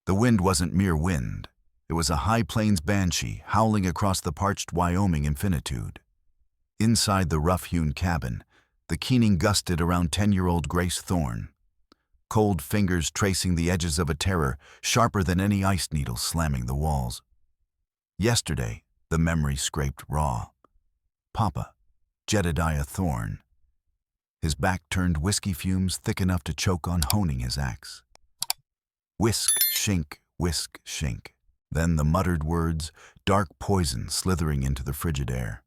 The wind wasn't mere wind. It was a high plains banshee howling across the parched Wyoming infinitude. Inside the rough-hewn cabin, the keening gusted around 10-year-old Grace Thorne, cold fingers tracing the edges of a terror sharper than any ice needle slamming the walls. Yesterday, the memory scraped raw. Papa, Jedediah Thorne. His back turned whiskey fumes thick enough to choke on honing his axe. Whisk, shink, whisk, shink. Then the muttered words, dark poison slithering into the frigid air.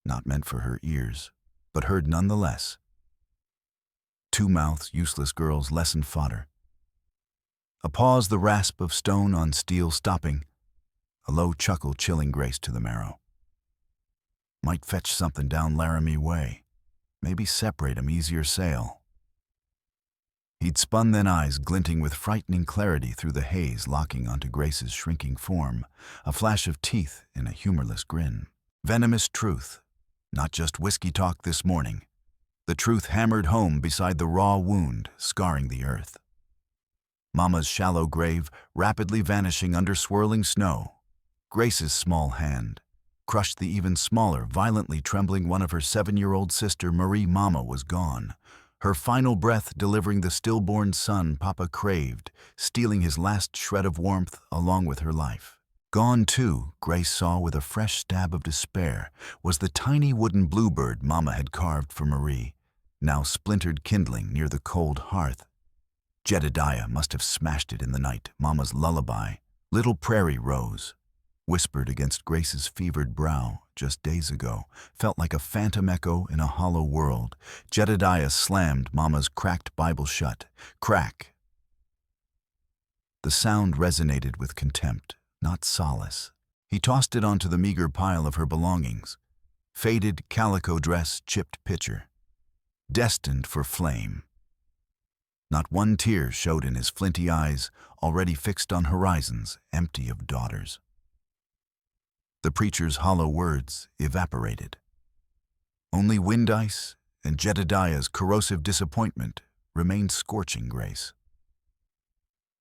Not meant for her ears, but heard nonetheless. Two mouths, useless girls, lesson fodder. A pause, the rasp of stone on steel stopping. A low chuckle chilling Grace to the marrow. Might fetch something down Laramie way. Maybe separate 'em easier sail. He'd spun then, eyes glinting with frightening clarity through the haze locking onto Grace's shrinking form, a flash of teeth in a humorless grin. Venomous truth, not just whiskey talk this morning. The truth hammered home beside the raw wound scarring the earth. Mama's shallow grave rapidly vanishing under swirling snow. Grace's small hand crushed the even smaller, violently trembling one of her 7-year-old sister. Marie Mama was gone, her final breath delivering the stillborn son Papa craved, stealing his last shred of warmth along with her life. Gone too, Grace saw with a fresh stab of despair, was the tiny wooden bluebird Mama had carved for Marie, now splintered kindling near the cold hearth. Jedediah must have smashed it in the night. Mama's lullaby, Little Prairie Rose, whispered against Grace's fevered brow just days ago, felt like a phantom echo in a hollow world. Jedediah slammed Mama's cracked Bible shut. Crack. The sound resonated with contempt, not solace. He tossed it onto the meager pile of her belongings. Faded calico dress, chipped pitcher. Destined for flame. Not one tear showed in his flinty eyes, already fixed on horizons empty of daughters. The preacher's hollow words evaporated. Only wind ice and Jedediah's corrosive disappointment remained scorching Grace.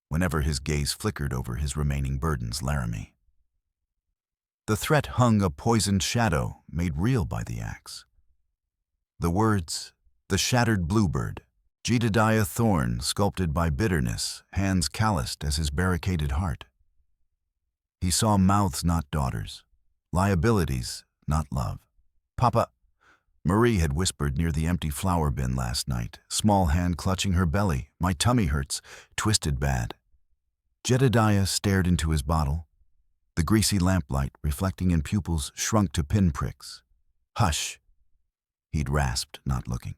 Whenever his gaze flickered over his remaining burdens, Laramie. The threat hung a poisoned shadow made real by the axe. The words, the shattered bluebird, Jedediah Thorne sculpted by bitterness, hands calloused as his barricaded heart. He saw mouths, not daughters. Liabilities, not love. Papa, Marie had whispered near the empty flour bin last night, small hand clutching her belly. My tummy hurts, twisted bad. Jedediah stared into his bottle. The greasy lamplight, reflecting in pupils, shrunk to pinpricks. Hush, he'd rasped, not looking.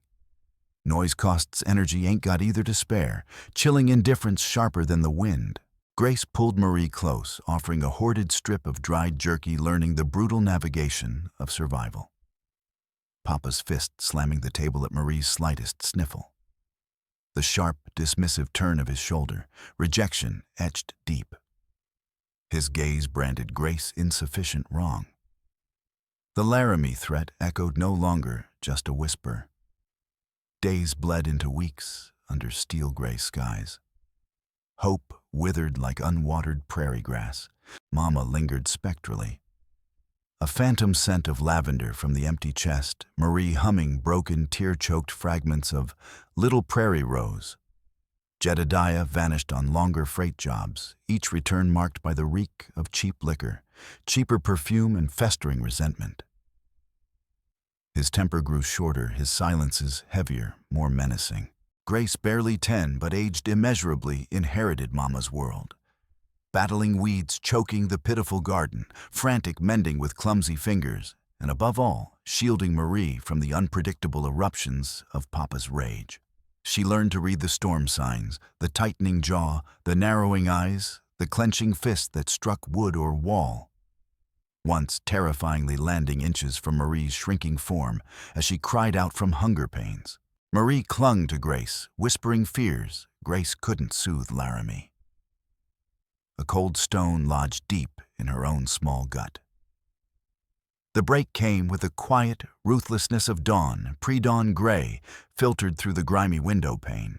Noise costs energy, ain't got either to spare, chilling indifference sharper than the wind. Grace pulled Marie close, offering a hoarded strip of dried jerky, learning the brutal navigation of survival. Papa's fist slamming the table at Marie's slightest sniffle. The sharp, dismissive turn of his shoulder, rejection etched deep. His gaze branded Grace insufficient wrong. The Laramie threat echoed no longer just a whisper. Days bled into weeks under steel-gray skies. Hope withered like unwatered prairie grass. Mama lingered spectrally. A phantom scent of lavender from the empty chest, Marie humming broken, tear-choked fragments of Little Prairie Rose. Jedediah vanished on longer freight jobs, each return marked by the reek of cheap liquor, cheaper perfume, and festering resentment. His temper grew shorter, his silences heavier, more menacing. Grace, barely 10 but aged immeasurably, inherited Mama's world. Battling weeds, choking the pitiful garden, frantic mending with clumsy fingers, and above all, shielding Marie from the unpredictable eruptions of Papa's rage. She learned to read the storm signs, the tightening jaw, the narrowing eyes, the clenching fist that struck wood or wall. Once terrifyingly landing inches from Marie's shrinking form as she cried out from hunger pains. Marie clung to Grace, whispering fears Grace couldn't soothe Laramie. A cold stone lodged deep in her own small gut. The break came with the quiet ruthlessness of dawn, pre-dawn gray, filtered through the grimy window pane.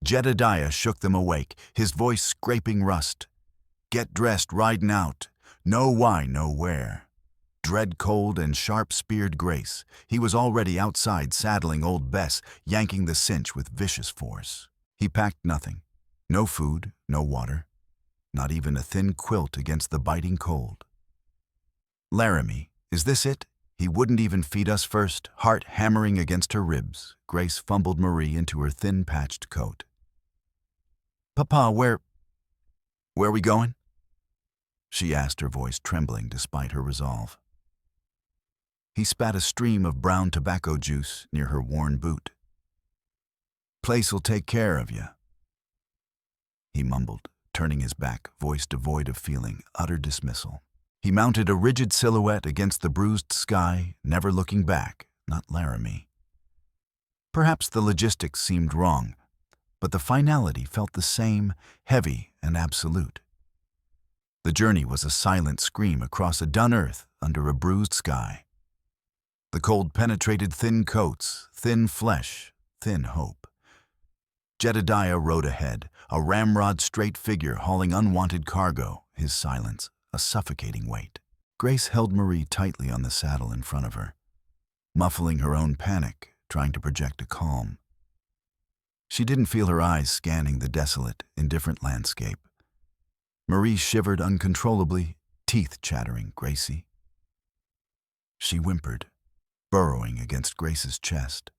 Jedediah shook them awake, his voice scraping rust. "Get dressed, ridin' out. No why, no where." Dread cold and sharp-speared Grace, he was already outside saddling old Bess, yanking the cinch with vicious force. He packed nothing. No food, no water, not even a thin quilt against the biting cold. "Laramie, is this it? He wouldn't even feed us first," heart hammering against her ribs. Grace fumbled Marie into her thin-patched coat. "Papa, where we going?" she asked, her voice trembling despite her resolve. He spat a stream of brown tobacco juice near her worn boot. "Place'll take care of you," he mumbled, turning his back, voice devoid of feeling, utter dismissal. He mounted a rigid silhouette against the bruised sky, never looking back, not Laramie. Perhaps the logistics seemed wrong, but the finality felt the same, heavy and absolute. The journey was a silent scream across a dun earth under a bruised sky. The cold penetrated thin coats, thin flesh, thin hope. Jedediah rode ahead, a ramrod straight figure hauling unwanted cargo, his silence a suffocating weight. Grace held Marie tightly on the saddle in front of her, muffling her own panic, trying to project a calm. She didn't feel her eyes scanning the desolate, indifferent landscape. Marie shivered uncontrollably, teeth chattering. "Gracie." She whimpered, burrowing against Grace's chest.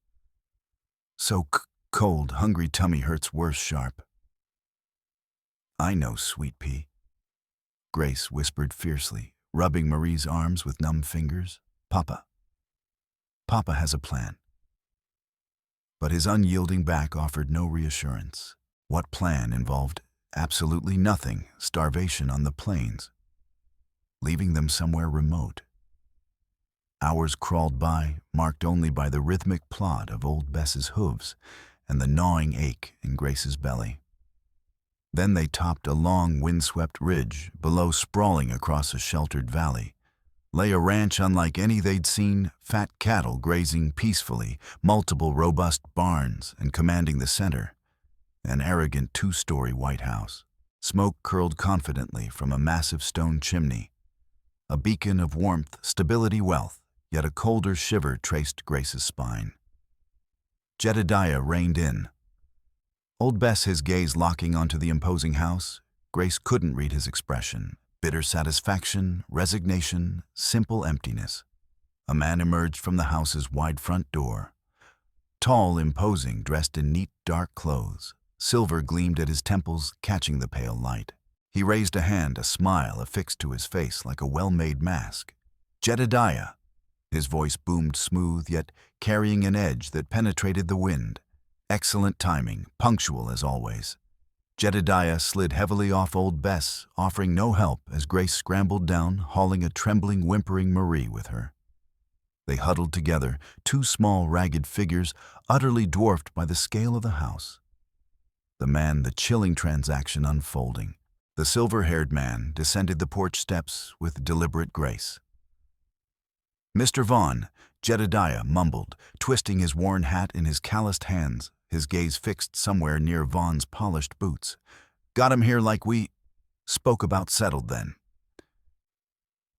"So cold, hungry tummy hurts worse sharp." "I know, sweet pea," Grace whispered fiercely, rubbing Marie's arms with numb fingers. Papa has a plan." But his unyielding back offered no reassurance. What plan involved absolutely nothing, starvation on the plains, leaving them somewhere remote. Hours crawled by, marked only by the rhythmic plod of old Bess's hooves and the gnawing ache in Grace's belly. Then they topped a long, windswept ridge. Below, sprawling across a sheltered valley, lay a ranch unlike any they'd seen, fat cattle grazing peacefully, multiple robust barns, and commanding the center, an arrogant two-story white house. Smoke curled confidently from a massive stone chimney, a beacon of warmth, stability, wealth, yet a colder shiver traced Grace's spine. Jedediah reined in. Old Bess, his gaze locking onto the imposing house. Grace couldn't read his expression. Bitter satisfaction, resignation, simple emptiness. A man emerged from the house's wide front door. Tall, imposing, dressed in neat, dark clothes. Silver gleamed at his temples, catching the pale light. He raised a hand, a smile affixed to his face like a well-made mask. "Jedediah." His voice boomed smooth, yet carrying an edge that penetrated the wind. Excellent timing, punctual as always. Jedediah slid heavily off old Bess, offering no help as Grace scrambled down, hauling a trembling, whimpering Marie with her. They huddled together, two small, ragged figures, utterly dwarfed by the scale of the house. The chilling transaction unfolding. The silver-haired man descended the porch steps with deliberate grace. "Mr. Vaughn," Jedediah mumbled, twisting his worn hat in his calloused hands, his gaze fixed somewhere near Vaughn's polished boots. "Got him here like we spoke about settled then."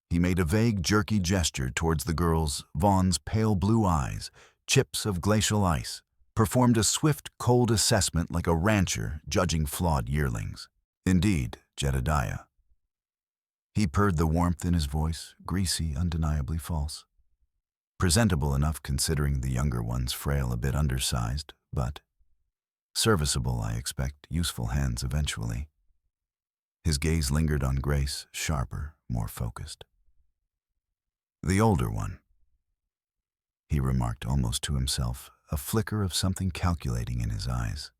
He made a vague, jerky gesture towards the girls, Vaughn's pale blue eyes, chips of glacial ice, performed a swift, cold assessment like a rancher judging flawed yearlings. "Indeed, Jedediah." He purred, the warmth in his voice, greasy, undeniably false. Presentable enough considering the younger one's frail, a bit undersized, but serviceable, I expect, useful hands eventually. His gaze lingered on Grace, sharper, more focused. "The older one," he remarked almost to himself, a flicker of something calculating in his eyes.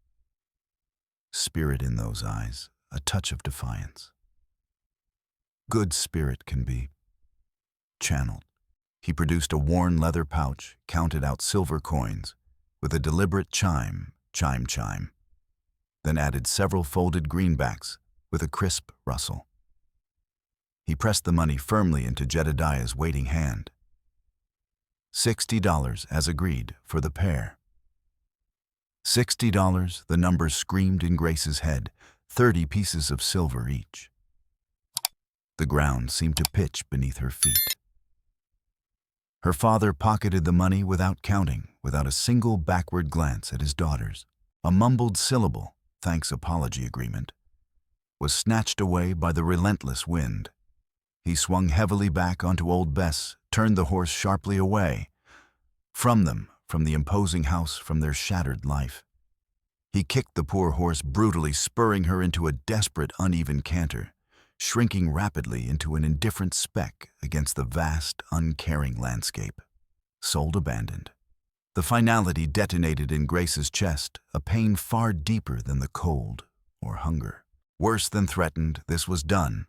Spirit in those eyes, a touch of defiance. Good spirit can be channeled. He produced a worn leather pouch, counted out silver coins, with a deliberate chime, chime, chime, then added several folded greenbacks with a crisp rustle. He pressed the money firmly into Jedediah's waiting hand. $60 as agreed for the pair. $60, the number screamed in Grace's head, 30 pieces of silver each. The ground seemed to pitch beneath her feet. Her father pocketed the money without counting, without a single backward glance at his daughters. A mumbled syllable, thanks apology agreement, was snatched away by the relentless wind. He swung heavily back onto Old Bess, turned the horse sharply away. From them, from the imposing house, from their shattered life. He kicked the poor horse brutally, spurring her into a desperate, uneven canter, shrinking rapidly into an indifferent speck against the vast, uncaring landscape. Soul abandoned. The finality detonated in Grace's chest, a pain far deeper than the cold or hunger. Worse than threatened, this was done.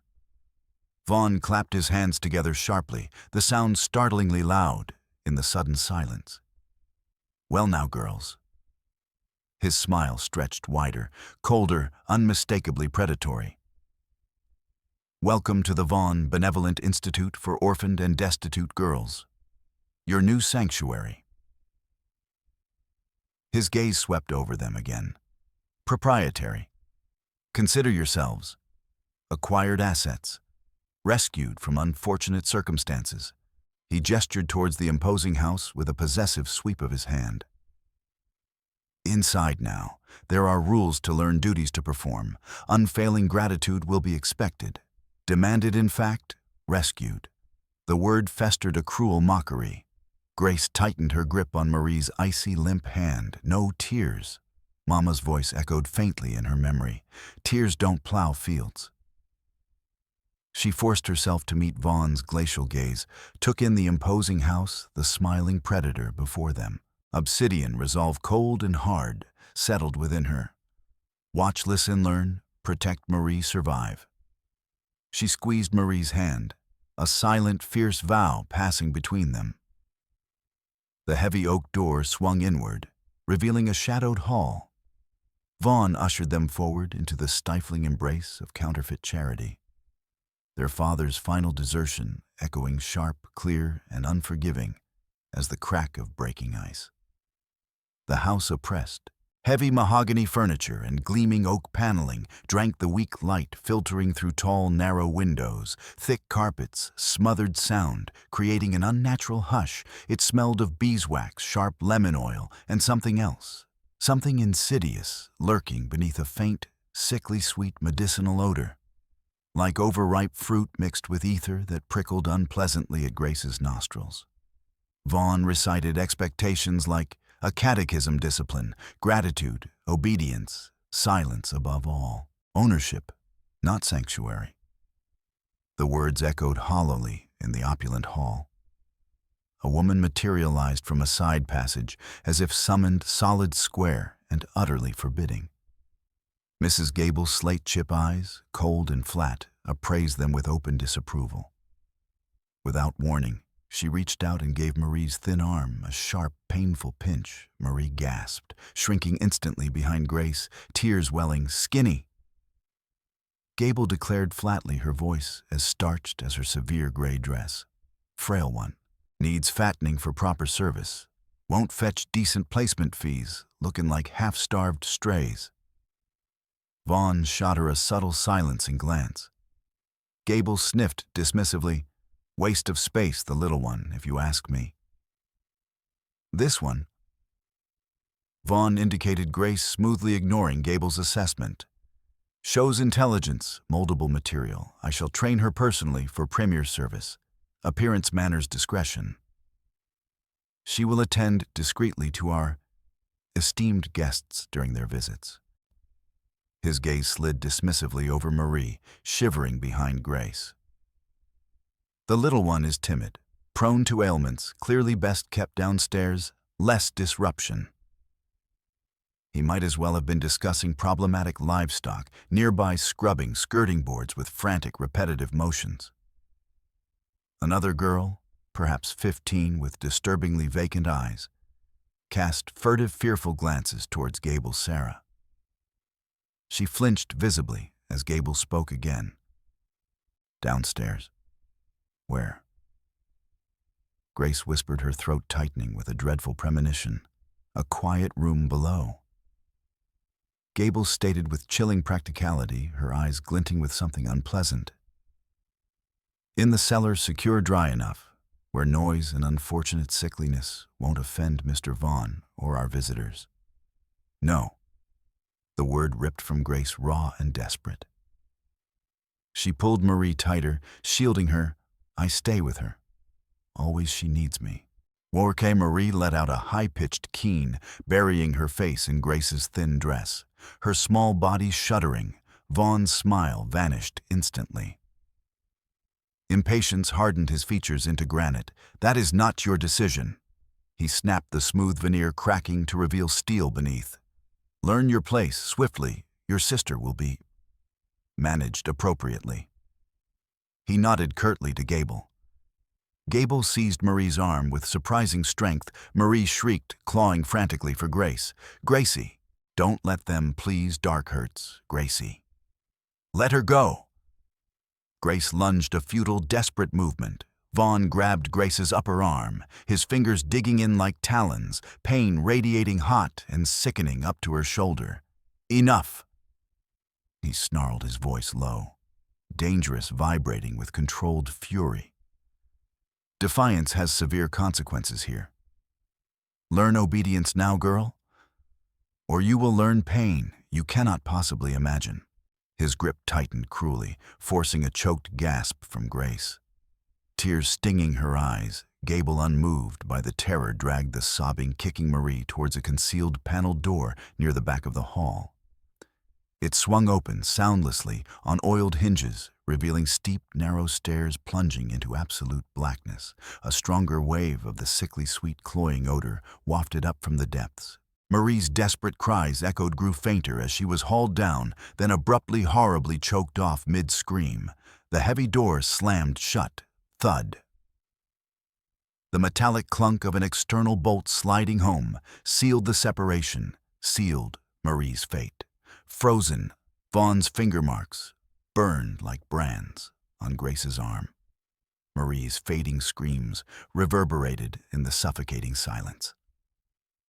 Vaughn clapped his hands together sharply, the sound startlingly loud in the sudden silence. "Well now, girls." His smile stretched wider, colder, unmistakably predatory. "Welcome to the Vaughn Benevolent Institute for Orphaned and Destitute Girls. Your new sanctuary." His gaze swept over them again. "Proprietary. Consider yourselves acquired assets, rescued from unfortunate circumstances." He gestured towards the imposing house with a possessive sweep of his hand. "Inside now, there are rules to learn, duties to perform. Unfailing gratitude will be expected. Demanded, in fact, rescued." The word festered a cruel mockery. Grace tightened her grip on Marie's icy, limp hand. "No tears." Mama's voice echoed faintly in her memory. "Tears don't plow fields." She forced herself to meet Vaughn's glacial gaze, took in the imposing house, the smiling predator before them. Obsidian resolve, cold and hard, settled within her. Watch, listen, learn, protect Marie, survive. She squeezed Marie's hand, a silent, fierce vow passing between them. The heavy oak door swung inward, revealing a shadowed hall. Vaughn ushered them forward into the stifling embrace of counterfeit charity. Their father's final desertion echoing sharp, clear, and unforgiving as the crack of breaking ice. The house oppressed. Heavy mahogany furniture and gleaming oak paneling drank the weak light filtering through tall, narrow windows. Thick carpets smothered sound, creating an unnatural hush. It smelled of beeswax, sharp lemon oil, and something else. Something insidious, lurking beneath a faint, sickly sweet medicinal odor. Like overripe fruit mixed with ether that prickled unpleasantly at Grace's nostrils. Vaughn recited expectations like a catechism discipline, gratitude, obedience, silence above all, ownership, not sanctuary. The words echoed hollowly in the opulent hall. A woman materialized from a side passage as if summoned, solid, square, and utterly forbidding. Mrs. Gable's slate chip eyes, cold and flat, appraised them with open disapproval. Without warning, she reached out and gave Marie's thin arm a sharp, painful pinch. Marie gasped, shrinking instantly behind Grace, tears welling. "Skinny." Gable declared flatly, her voice as starched as her severe gray dress. "Frail one. Needs fattening for proper service. Won't fetch decent placement fees, looking like half-starved strays." Vaughn shot her a subtle silencing glance. Gable sniffed dismissively. "Waste of space, the little one, if you ask me." "This one?" Vaughn indicated Grace, smoothly ignoring Gable's assessment. "Shows intelligence, moldable material. I shall train her personally for premier service. Appearance, manners, discretion. She will attend discreetly to our esteemed guests during their visits." His gaze slid dismissively over Marie, shivering behind Grace. "The little one is timid, prone to ailments, clearly best kept downstairs, less disruption." He might as well have been discussing problematic livestock, nearby scrubbing skirting boards with frantic, repetitive motions. Another girl, perhaps 15, with disturbingly vacant eyes, cast furtive, fearful glances towards Gable Sarah. She flinched visibly as Gable spoke again. "Downstairs? Where?" Grace whispered, her throat tightening with a dreadful premonition. "A quiet room below. Gable stated with chilling practicality, her eyes glinting with something unpleasant. In the cellar, secure dry enough, where noise and unfortunate sickliness won't offend Mr. Vaughn or our visitors. No. The word ripped from Grace raw and desperate. She pulled Marie tighter, shielding her. I stay with her. Always she needs me. Warke Marie let out a high-pitched keen, burying her face in Grace's thin dress. Her small body shuddering, Vaughn's smile vanished instantly. Impatience hardened his features into granite. That is not your decision. He snapped the smooth veneer, cracking to reveal steel beneath. Learn your place swiftly. Your sister will be managed appropriately. He nodded curtly to Gable. Gable seized Marie's arm with surprising strength. Marie shrieked, clawing frantically for Grace. Gracie, don't let them, please. Dark hurts, Gracie. Let her go. Grace lunged, a futile, desperate movement. Vaughn grabbed Grace's upper arm, his fingers digging in like talons, pain radiating hot and sickening up to her shoulder. Enough! He snarled, his voice low, dangerous, vibrating with controlled fury. Defiance has severe consequences here. Learn obedience now, girl, or you will learn pain you cannot possibly imagine. His grip tightened cruelly, forcing a choked gasp from Grace. Tears stinging her eyes, Gable, unmoved by the terror, dragged the sobbing, kicking Marie towards a concealed paneled door near the back of the hall. It swung open soundlessly on oiled hinges, revealing steep, narrow stairs plunging into absolute blackness. A stronger wave of the sickly sweet cloying odor wafted up from the depths. Marie's desperate cries grew fainter as she was hauled down, then abruptly, horribly choked off mid-scream. The heavy door slammed shut. Thud. The metallic clunk of an external bolt sliding home sealed the separation, sealed Marie's fate. Frozen, Vaughn's finger marks burned like brands on Grace's arm. Marie's fading screams reverberated in the suffocating silence.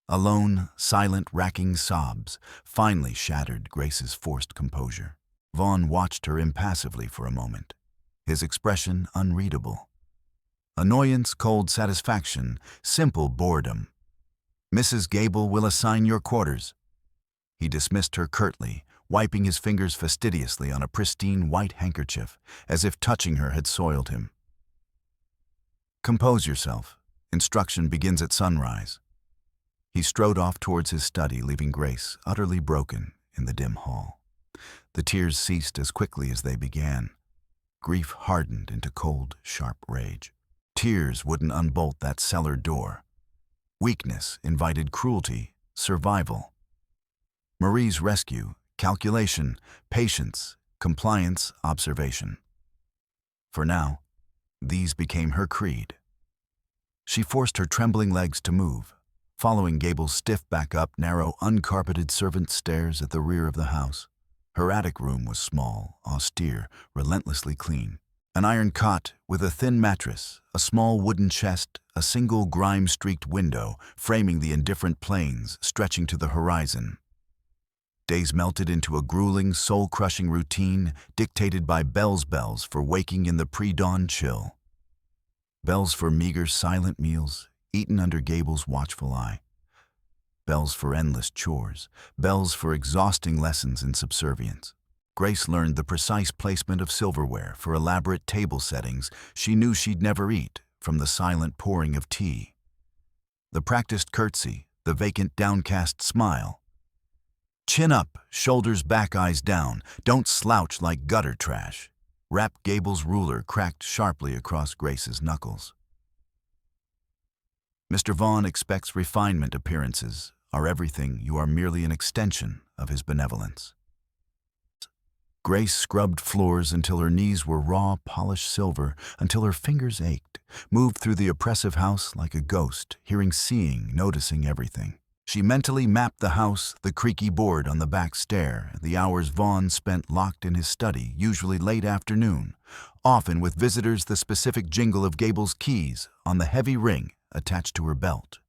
Alone, silent, racking sobs finally shattered Grace's forced composure. Vaughn watched her impassively for a moment, his expression unreadable. Annoyance, cold satisfaction, simple boredom. Mrs. Gable will assign your quarters. He dismissed her curtly, wiping his fingers fastidiously on a pristine white handkerchief, as if touching her had soiled him. Compose yourself. Instruction begins at sunrise. He strode off towards his study, leaving Grace utterly broken in the dim hall. The tears ceased as quickly as they began. Grief hardened into cold, sharp rage. Tears wouldn't unbolt that cellar door. Weakness invited cruelty, survival. Marie's rescue, calculation, patience, compliance, observation. For now, these became her creed. She forced her trembling legs to move, following Gable's stiff back up narrow, uncarpeted servant stairs at the rear of the house. Her attic room was small, austere, relentlessly clean. An iron cot with a thin mattress, a small wooden chest, a single grime-streaked window framing the indifferent plains stretching to the horizon. Days melted into a grueling, soul-crushing routine dictated by bells for waking in the pre-dawn chill. Bells for meager, silent meals, eaten under Gable's watchful eye. Bells for endless chores, bells for exhausting lessons in subservience. Grace learned the precise placement of silverware for elaborate table settings she knew she'd never eat, from the silent pouring of tea. The practiced curtsy, the vacant, downcast smile. Chin up, shoulders back, eyes down. Don't slouch like gutter trash. Rap Gable's ruler cracked sharply across Grace's knuckles. Mr. Vaughn expects refinement. Appearances are everything. You are merely an extension of his benevolence. Grace scrubbed floors until her knees were raw, polished silver, until her fingers ached, moved through the oppressive house like a ghost, hearing, seeing, noticing everything. She mentally mapped the house, the creaky board on the back stair, the hours Vaughn spent locked in his study, usually late afternoon, often with visitors, the specific jingle of Gable's keys on the heavy ring attached to her belt.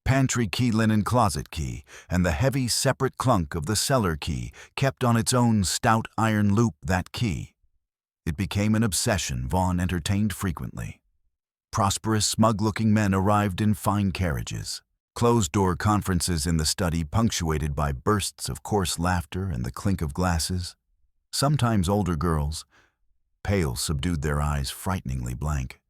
pantry key, linen closet key, and the heavy separate clunk of the cellar key kept on its own stout iron loop that key. It became an obsession Vaughn entertained frequently. Prosperous, smug-looking men arrived in fine carriages. Closed-door conferences in the study punctuated by bursts of coarse laughter and the clink of glasses. Sometimes older girls, pale, subdued, their eyes frighteningly blank,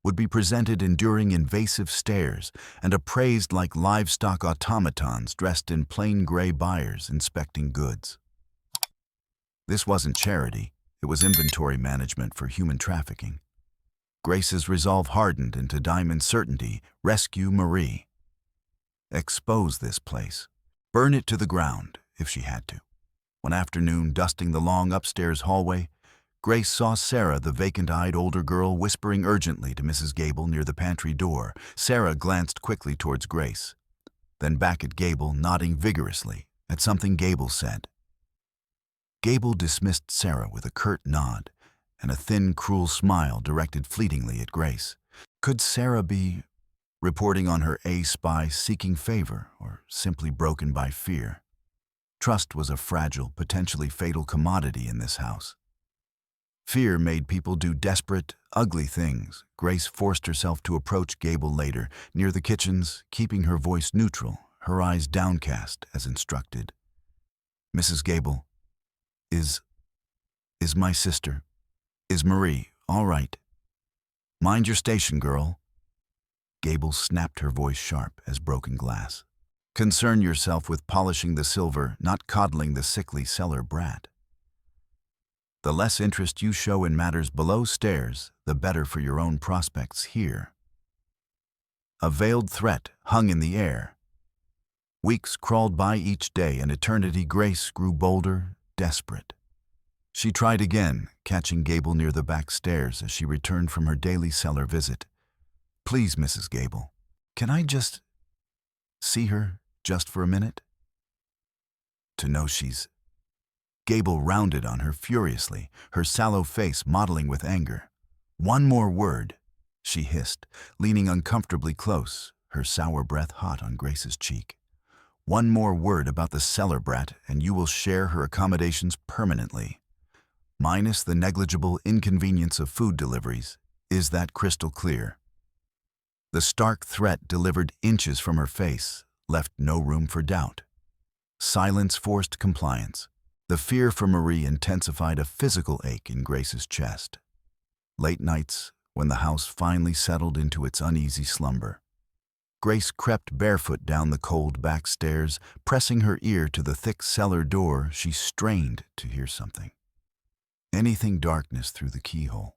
would be presented enduring invasive stares and appraised like livestock automatons dressed in plain gray buyers inspecting goods. This wasn't charity, it was inventory management for human trafficking. Grace's resolve hardened into diamond certainty: rescue Marie. Expose this place. Burn it to the ground, if she had to. One afternoon, dusting the long upstairs hallway, Grace saw Sarah, the vacant-eyed older girl, whispering urgently to Mrs. Gable near the pantry door. Sarah glanced quickly towards Grace, then back at Gable, nodding vigorously at something Gable said. Gable dismissed Sarah with a curt nod and a thin, cruel smile directed fleetingly at Grace. Could Sarah be reporting on her spy, seeking favor, or simply broken by fear? Trust was a fragile, potentially fatal commodity in this house. Fear made people do desperate, ugly things. Grace forced herself to approach Gable later, near the kitchens, keeping her voice neutral, her eyes downcast as instructed. Mrs. Gable, is my sister, is Marie, all right? Mind your station, girl. Gable snapped, her voice sharp as broken glass. Concern yourself with polishing the silver, not coddling the sickly cellar brat. The less interest you show in matters below stairs, the better for your own prospects here. A veiled threat hung in the air. Weeks crawled by each day, and eternity. Grace grew bolder, desperate. She tried again, catching Gable near the back stairs as she returned from her daily cellar visit. Please, Mrs. Gable, can I just see her, just for a minute? To know she's... Gable rounded on her furiously, her sallow face mottling with anger. One more word, she hissed, leaning uncomfortably close, her sour breath hot on Grace's cheek. One more word about the cellar brat, and you will share her accommodations permanently. Minus the negligible inconvenience of food deliveries. Is that crystal clear? The stark threat, delivered inches from her face, left no room for doubt. Silence forced compliance. The fear for Marie intensified a physical ache in Grace's chest. Late nights, when the house finally settled into its uneasy slumber, Grace crept barefoot down the cold back stairs, pressing her ear to the thick cellar door. She strained to hear something. Anything darkness through the keyhole.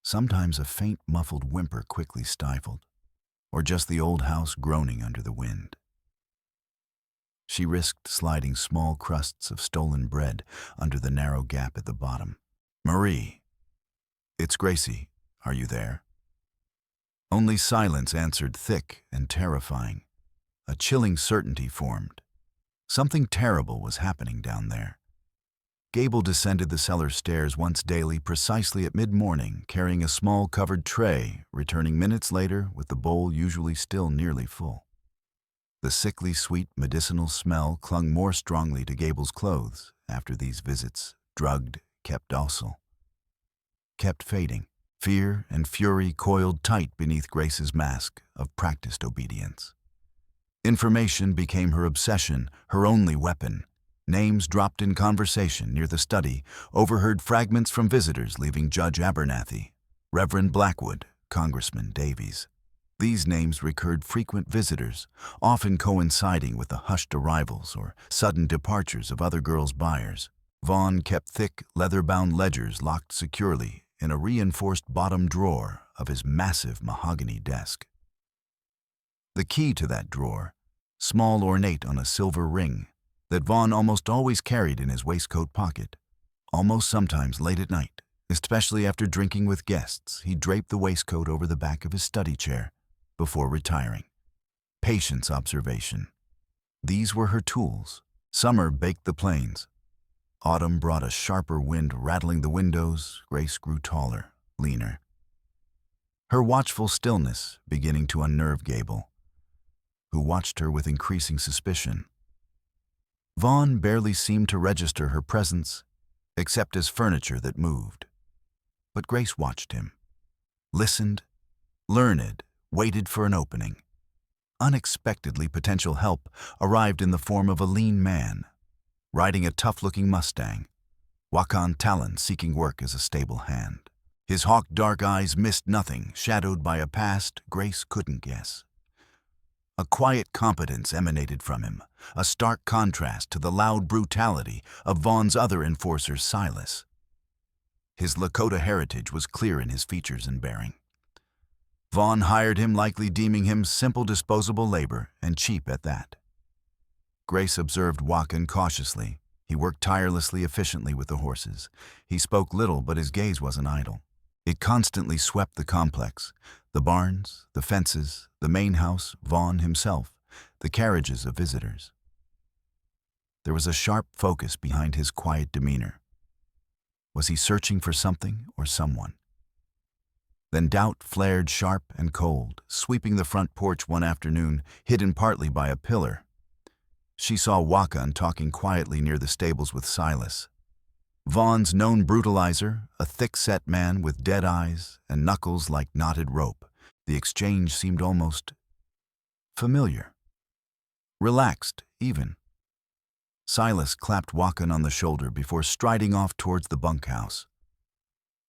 Sometimes a faint muffled whimper quickly stifled, or just the old house groaning under the wind. She risked sliding small crusts of stolen bread under the narrow gap at the bottom. Marie, it's Gracie. Are you there? Only silence answered, thick and terrifying. A chilling certainty formed. Something terrible was happening down there. Gable descended the cellar stairs once daily, precisely at mid-morning, carrying a small covered tray, returning minutes later with the bowl usually still nearly full. The sickly sweet medicinal smell clung more strongly to Gable's clothes after these visits, drugged, kept docile. Kept fading. Fear and fury coiled tight beneath Grace's mask of practiced obedience. Information became her obsession, her only weapon. Names dropped in conversation near the study, overheard fragments from visitors leaving Judge Abernathy, Reverend Blackwood, Congressman Davies. These names recurred frequent visitors, often coinciding with the hushed arrivals or sudden departures of other girls' buyers. Vaughn kept thick, leather-bound ledgers locked securely in a reinforced bottom drawer of his massive mahogany desk. The key to that drawer, small, ornate on a silver ring, that Vaughn almost always carried in his waistcoat pocket. Almost sometimes late at night, especially after drinking with guests, he draped the waistcoat over the back of his study chair before retiring. Patience, observation. These were her tools. Summer baked the plains. Autumn brought a sharper wind rattling the windows. Grace grew taller, leaner. Her watchful stillness beginning to unnerve Gable. who watched her with increasing suspicion. Vaughn barely seemed to register her presence, except as furniture that moved. But Grace watched him, listened, learned, waited for an opening. Unexpectedly, potential help arrived in the form of a lean man, riding a tough-looking Mustang, Wakan Talon seeking work as a stable hand. His hawk dark eyes missed nothing, shadowed by a past Grace couldn't guess. A quiet competence emanated from him, a stark contrast to the loud brutality of Vaughn's other enforcer, Silas. His Lakota heritage was clear in his features and bearing. Vaughn hired him, likely deeming him simple disposable labor, and cheap at that. Grace observed Wakan cautiously. He worked tirelessly, efficiently with the horses. He spoke little, but his gaze wasn't idle. It constantly swept the complex, the barns, the fences, the main house, Vaughn himself, the carriages of visitors. There was a sharp focus behind his quiet demeanor. Was he searching for something or someone? Then doubt flared sharp and cold, sweeping the front porch one afternoon, hidden partly by a pillar. She saw Wakan talking quietly near the stables with Silas. Vaughn's known brutalizer, a thick-set man with dead eyes and knuckles like knotted rope. The exchange seemed almost familiar. Relaxed, even. Silas clapped Wakan on the shoulder before striding off towards the bunkhouse.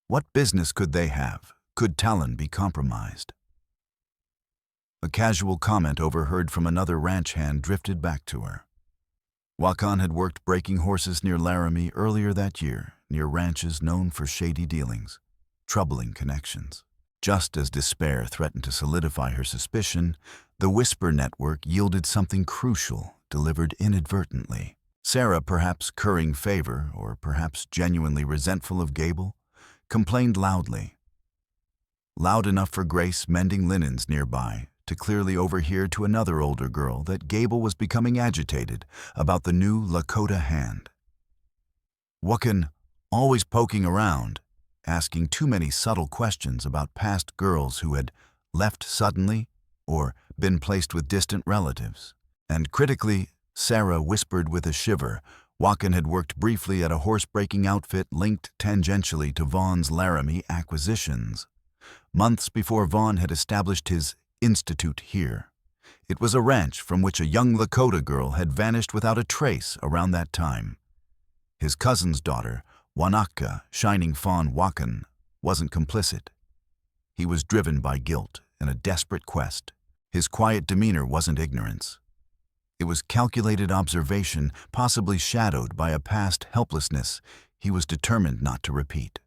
What business could they have? Could Talon be compromised? A casual comment overheard from another ranch hand drifted back to her. Wakan had worked breaking horses near Laramie earlier that year, near ranches known for shady dealings, troubling connections. Just as despair threatened to solidify her suspicion, the Whisper network yielded something crucial, delivered inadvertently. Sarah, perhaps currying favor, or perhaps genuinely resentful of Gable, complained loudly. Loud enough for Grace, mending linens nearby, to clearly overhear to another older girl that Gable was becoming agitated about the new Lakota hand. Wakan, always poking around, asking too many subtle questions about past girls who had left suddenly or been placed with distant relatives. And critically, Sarah whispered with a shiver, Wakan had worked briefly at a horse-breaking outfit linked tangentially to Vaughn's Laramie acquisitions. Months before Vaughn had established his institute here. It was a ranch from which a young Lakota girl had vanished without a trace around that time. His cousin's daughter, Wanaka, shining fawn Wakan, wasn't complicit. He was driven by guilt and a desperate quest. His quiet demeanor wasn't ignorance. It was calculated observation, possibly shadowed by a past helplessness he was determined not to repeat.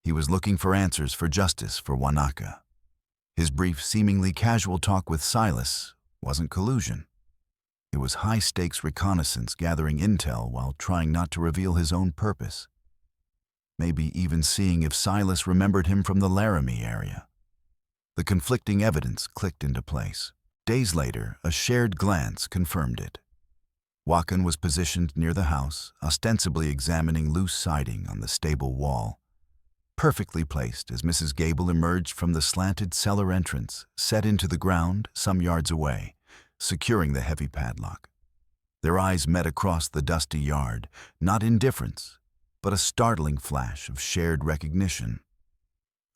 He was looking for answers, for justice for Wanaka. His brief, seemingly casual talk with Silas wasn't collusion. It was high-stakes reconnaissance, gathering intel while trying not to reveal his own purpose. Maybe even seeing if Silas remembered him from the Laramie area. The conflicting evidence clicked into place. Days later, a shared glance confirmed it. Wakan was positioned near the house, ostensibly examining loose siding on the stable wall. Perfectly placed as Mrs. Gable emerged from the slanted cellar entrance, set into the ground some yards away, securing the heavy padlock. Their eyes met across the dusty yard, not indifference, but a startling flash of shared recognition.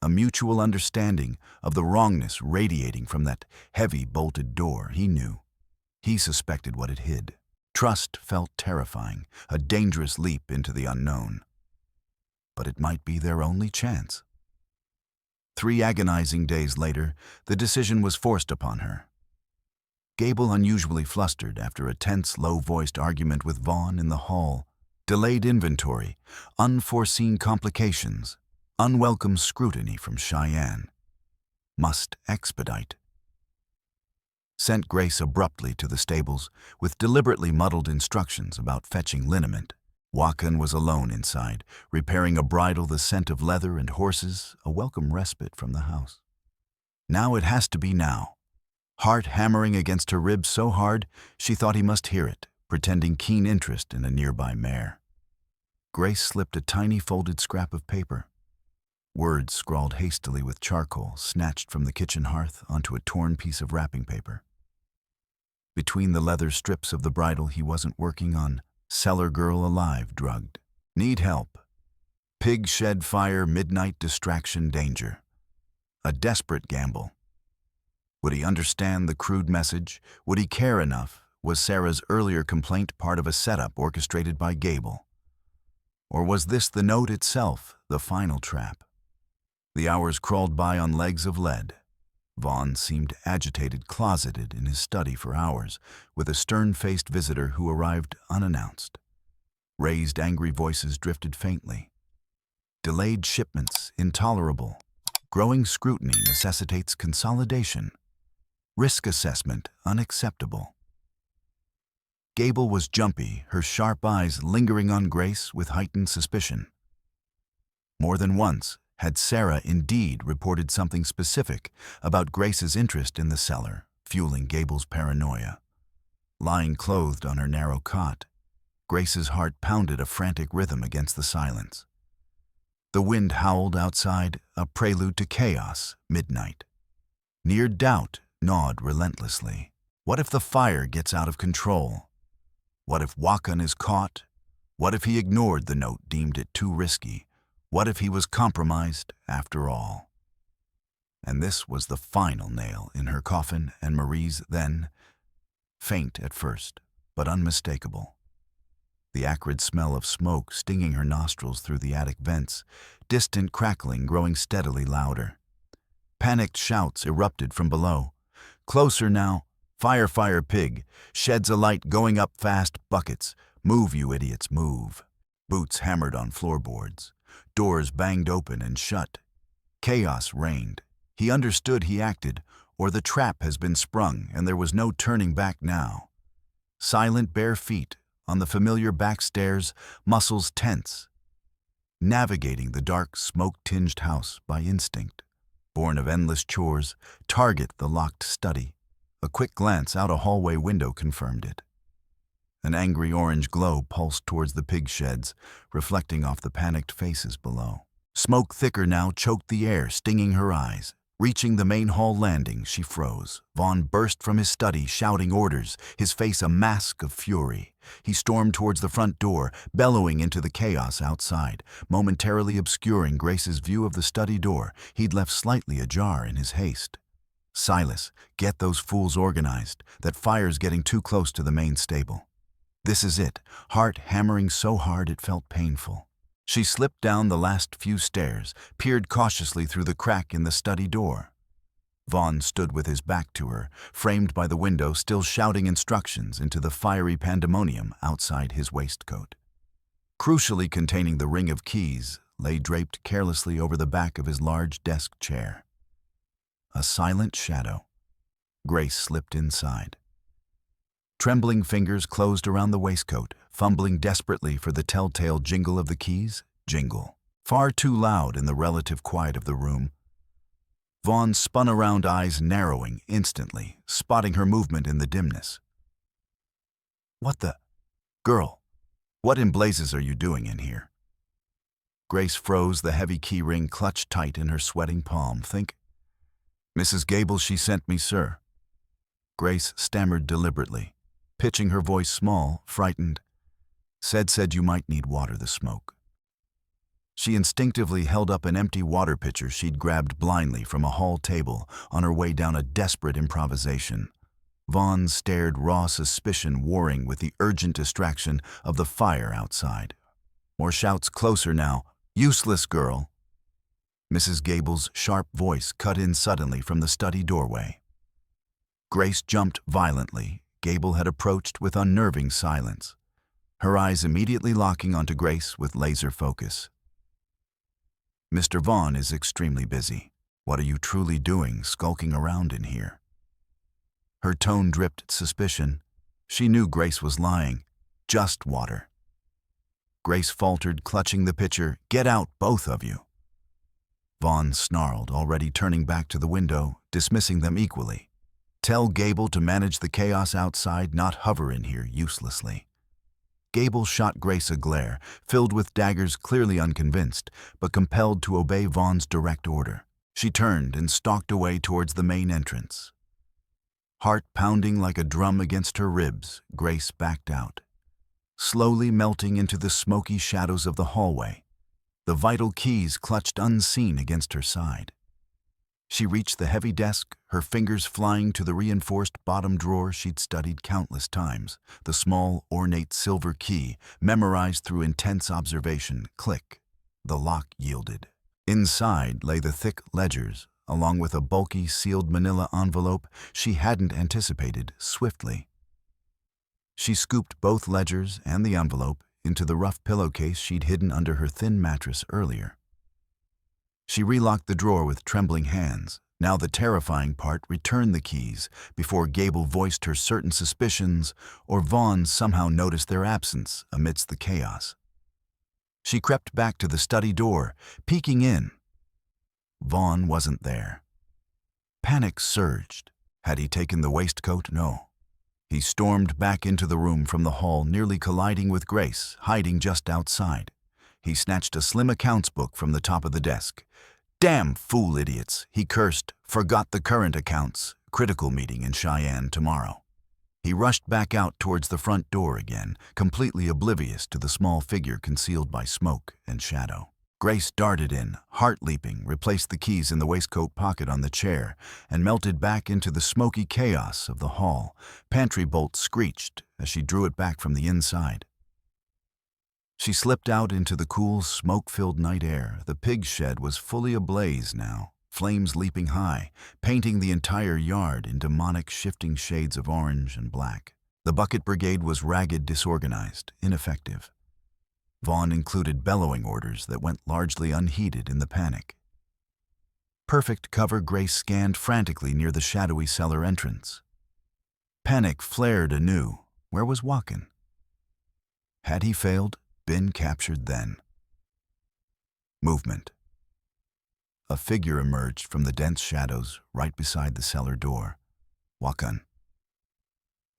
A mutual understanding of the wrongness radiating from that heavy bolted door. He knew. He suspected what it hid. Trust felt terrifying, a dangerous leap into the unknown. But it might be their only chance. 3 agonizing days later, the decision was forced upon her. Gable, unusually flustered after a tense, low-voiced argument with Vaughn in the hall, delayed inventory, unforeseen complications, unwelcome scrutiny from Cheyenne. Must expedite. Sent Grace abruptly to the stables with deliberately muddled instructions about fetching liniment. Wakan was alone inside, repairing a bridle, the scent of leather and horses, a welcome respite from the house. Now it has to be now. Heart hammering against her ribs so hard she thought he must hear it, pretending keen interest in a nearby mare. Grace slipped a tiny folded scrap of paper. Words scrawled hastily with charcoal, snatched from the kitchen hearth onto a torn piece of wrapping paper. Between the leather strips of the bridle he wasn't working on, cellar girl alive, drugged. Need help. Pig shed fire, midnight distraction, danger. A desperate gamble. Would he understand the crude message? Would he care enough? Was Sarah's earlier complaint part of a setup orchestrated by Gable? Or was this the note itself, the final trap? The hours crawled by on legs of lead. Vaughn seemed agitated, closeted in his study for hours, with a stern-faced visitor who arrived unannounced. Raised, angry voices drifted faintly. Delayed shipments, intolerable. Growing scrutiny necessitates consolidation. Risk assessment, unacceptable. Gable was jumpy, her sharp eyes lingering on Grace with heightened suspicion. More than once had Sarah indeed reported something specific about Grace's interest in the cellar, fueling Gable's paranoia. Lying clothed on her narrow cot, Grace's heart pounded a frantic rhythm against the silence. The wind howled outside, a prelude to chaos, midnight. Near doubt gnawed relentlessly. What if the fire gets out of control? What if Wakan is caught? What if he ignored the note, deemed it too risky? What if he was compromised after all? And this was the final nail in her coffin, and Marie's then, faint at first, but unmistakable. The acrid smell of smoke stinging her nostrils through the attic vents, distant crackling growing steadily louder. Panicked shouts erupted from below. Closer now. Fire, fire, pig. Sheds alight, going up fast, buckets. Move, you idiots, move. Boots hammered on floorboards. Doors banged open and shut. Chaos reigned. He understood he acted, or the trap has been sprung and there was no turning back now. Silent bare feet, on the familiar back stairs, muscles tense. Navigating the dark, smoke-tinged house by instinct. Born of endless chores, target the locked study. A quick glance out a hallway window confirmed it. An angry orange glow pulsed towards the pig sheds, reflecting off the panicked faces below. Smoke thicker now choked the air, stinging her eyes. Reaching the main hall landing, she froze. Vaughn burst from his study, shouting orders, his face a mask of fury. He stormed towards the front door, bellowing into the chaos outside, momentarily obscuring Grace's view of the study door he'd left slightly ajar in his haste. Silas, get those fools organized. That fire's getting too close to the main stable. This is it, heart hammering so hard it felt painful. She slipped down the last few stairs, peered cautiously through the crack in the study door. Vaughn stood with his back to her, framed by the window, still shouting instructions into the fiery pandemonium outside his waistcoat. Crucially containing the ring of keys lay draped carelessly over the back of his large desk chair. A silent shadow. Grace slipped inside. Trembling fingers closed around the waistcoat, fumbling desperately for the telltale jingle of the keys. Jingle. Far too loud in the relative quiet of the room. Vaughn spun around, eyes narrowing instantly, spotting her movement in the dimness. What the? Girl, what in blazes are you doing in here? Grace froze, the heavy key ring clutched tight in her sweating palm. Think, Mrs. Gable, she sent me, sir. Grace stammered deliberately, pitching her voice small, frightened. Said you might need water, the smoke. She instinctively held up an empty water pitcher she'd grabbed blindly from a hall table on her way down a desperate improvisation. Vaughn stared, raw suspicion warring with the urgent distraction of the fire outside. More shouts closer now. Useless girl. Mrs. Gable's sharp voice cut in suddenly from the study doorway. Grace jumped violently. Gable had approached with unnerving silence, her eyes immediately locking onto Grace with laser focus. Mr. Vaughn is extremely busy. What are you truly doing, skulking around in here? Her tone dripped suspicion. She knew Grace was lying. Just water. Grace faltered, clutching the pitcher. Get out, both of you. Vaughn snarled, already turning back to the window, dismissing them equally. Tell Gable to manage the chaos outside, not hover in here uselessly. Gable shot Grace a glare, filled with daggers, clearly unconvinced, but compelled to obey Vaughn's direct order. She turned and stalked away towards the main entrance. Heart pounding like a drum against her ribs, Grace backed out, slowly melting into the smoky shadows of the hallway, the vital keys clutched unseen against her side. She reached the heavy desk, her fingers flying to the reinforced bottom drawer she'd studied countless times, the small, ornate silver key, memorized through intense observation. Click. The lock yielded. Inside lay the thick ledgers, along with a bulky, sealed manila envelope she hadn't anticipated. Swiftly, she scooped both ledgers and the envelope into the rough pillowcase she'd hidden under her thin mattress earlier. She relocked the drawer with trembling hands. Now the terrifying part: return the keys before Gable voiced her certain suspicions or Vaughn somehow noticed their absence amidst the chaos. She crept back to the study door, peeking in. Vaughn wasn't there. Panic surged. Had he taken the waistcoat? No. He stormed back into the room from the hall, nearly colliding with Grace, hiding just outside. He snatched a slim accounts book from the top of the desk. "Damn fool idiots," he cursed. "Forgot the current accounts. Critical meeting in Cheyenne tomorrow." He rushed back out towards the front door again, completely oblivious to the small figure concealed by smoke and shadow. Grace darted in, heart leaping, replaced the keys in the waistcoat pocket on the chair, and melted back into the smoky chaos of the hall. Pantry bolt screeched as she drew it back from the inside. She slipped out into the cool, smoke-filled night air. The pig shed was fully ablaze now, flames leaping high, painting the entire yard in demonic, shifting shades of orange and black. The bucket brigade was ragged, disorganized, ineffective. Vaughn included bellowing orders that went largely unheeded in the panic. Perfect cover, Grace scanned frantically near the shadowy cellar entrance. Panic flared anew. Where was Joaquin? Had he failed? Been captured then? Movement. A figure emerged from the dense shadows right beside the cellar door. Joaquin.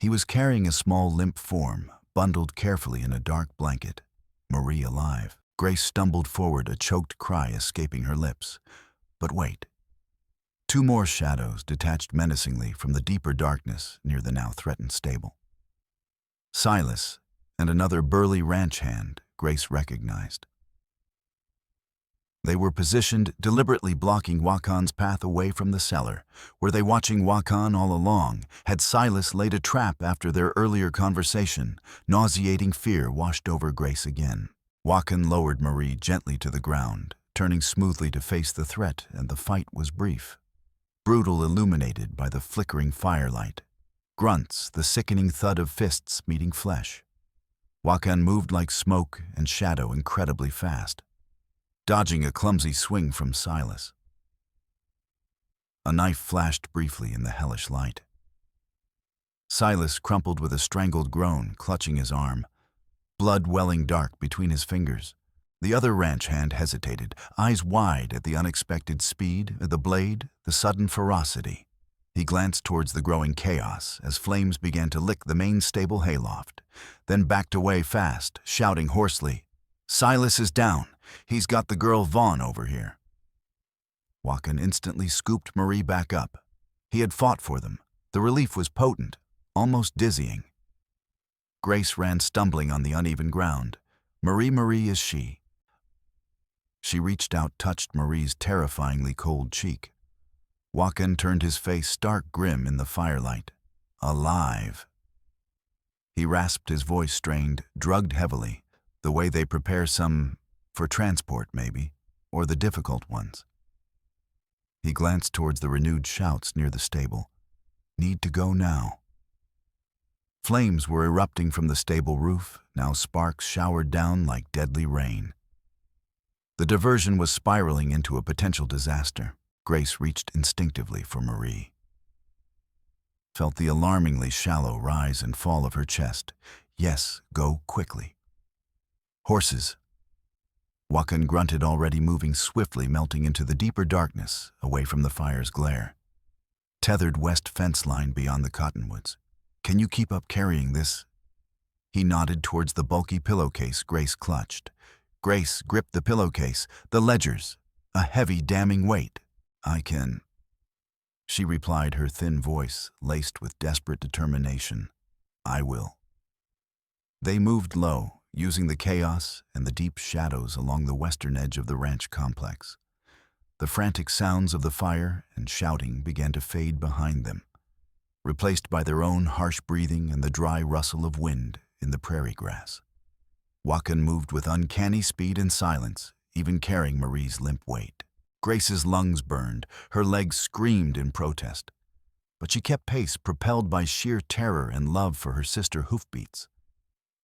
He was carrying a small, limp form, bundled carefully in a dark blanket. Marie alive. Grace stumbled forward, a choked cry escaping her lips. But wait. Two more shadows detached menacingly from the deeper darkness near the now threatened stable. Silas and another burly ranch hand Grace recognized. They were positioned, deliberately blocking Joaquin's path away from the cellar. Were they watching Joaquin all along? Had Silas laid a trap after their earlier conversation? Nauseating fear washed over Grace again. Joaquin lowered Marie gently to the ground, turning smoothly to face the threat, and the fight was brief. Brutal, illuminated by the flickering firelight. Grunts, the sickening thud of fists meeting flesh. Joaquin moved like smoke and shadow, incredibly fast, dodging a clumsy swing from Silas. A knife flashed briefly in the hellish light. Silas crumpled with a strangled groan, clutching his arm, blood welling dark between his fingers. The other ranch hand hesitated, eyes wide at the unexpected speed, the blade, the sudden ferocity. He glanced towards the growing chaos as flames began to lick the main stable hayloft, then backed away fast, shouting hoarsely, "Silas is down. He's got the girl Vaughn over here." Joaquin instantly scooped Marie back up. He had fought for them. The relief was potent, almost dizzying. Grace ran stumbling on the uneven ground. Marie is she. She reached out, touched Marie's terrifyingly cold cheek. Joaquin turned his face stark grim in the firelight. Alive. He rasped, his voice strained, drugged heavily, the way they prepare some for transport, maybe, or the difficult ones. He glanced towards the renewed shouts near the stable. Need to go now. Flames were erupting from the stable roof, now sparks showered down like deadly rain. The diversion was spiraling into a potential disaster. Grace reached instinctively for Marie. Felt the alarmingly shallow rise and fall of her chest. Yes, go quickly. Horses. Joaquin grunted, already moving swiftly, melting into the deeper darkness, away from the fire's glare. Tethered west fence line beyond the cottonwoods. Can you keep up carrying this? He nodded towards the bulky pillowcase Grace clutched. Grace gripped the pillowcase, the ledgers, a heavy, damning weight. I can. She replied, her thin voice laced with desperate determination. I will. They moved low, using the chaos and the deep shadows along the western edge of the ranch complex. The frantic sounds of the fire and shouting began to fade behind them, replaced by their own harsh breathing and the dry rustle of wind in the prairie grass. Joaquin moved with uncanny speed and silence, even carrying Marie's limp weight. Grace's lungs burned, her legs screamed in protest. But she kept pace, propelled by sheer terror and love for her sister hoofbeats.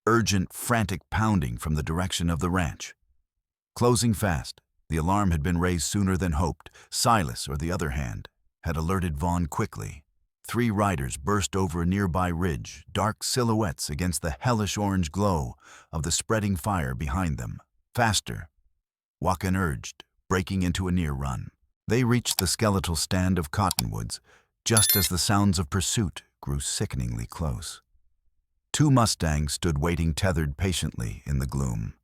Urgent, frantic pounding from the direction of the ranch. Closing fast, the alarm had been raised sooner than hoped. Silas, or the other hand, had alerted Vaughn quickly. 3 riders burst over a nearby ridge, dark silhouettes against the hellish orange glow of the spreading fire behind them. Faster, Joaquin urged, breaking into a near run. They reached the skeletal stand of cottonwoods, just as the sounds of pursuit grew sickeningly close. 2 Mustangs stood waiting, tethered patiently in the gloom.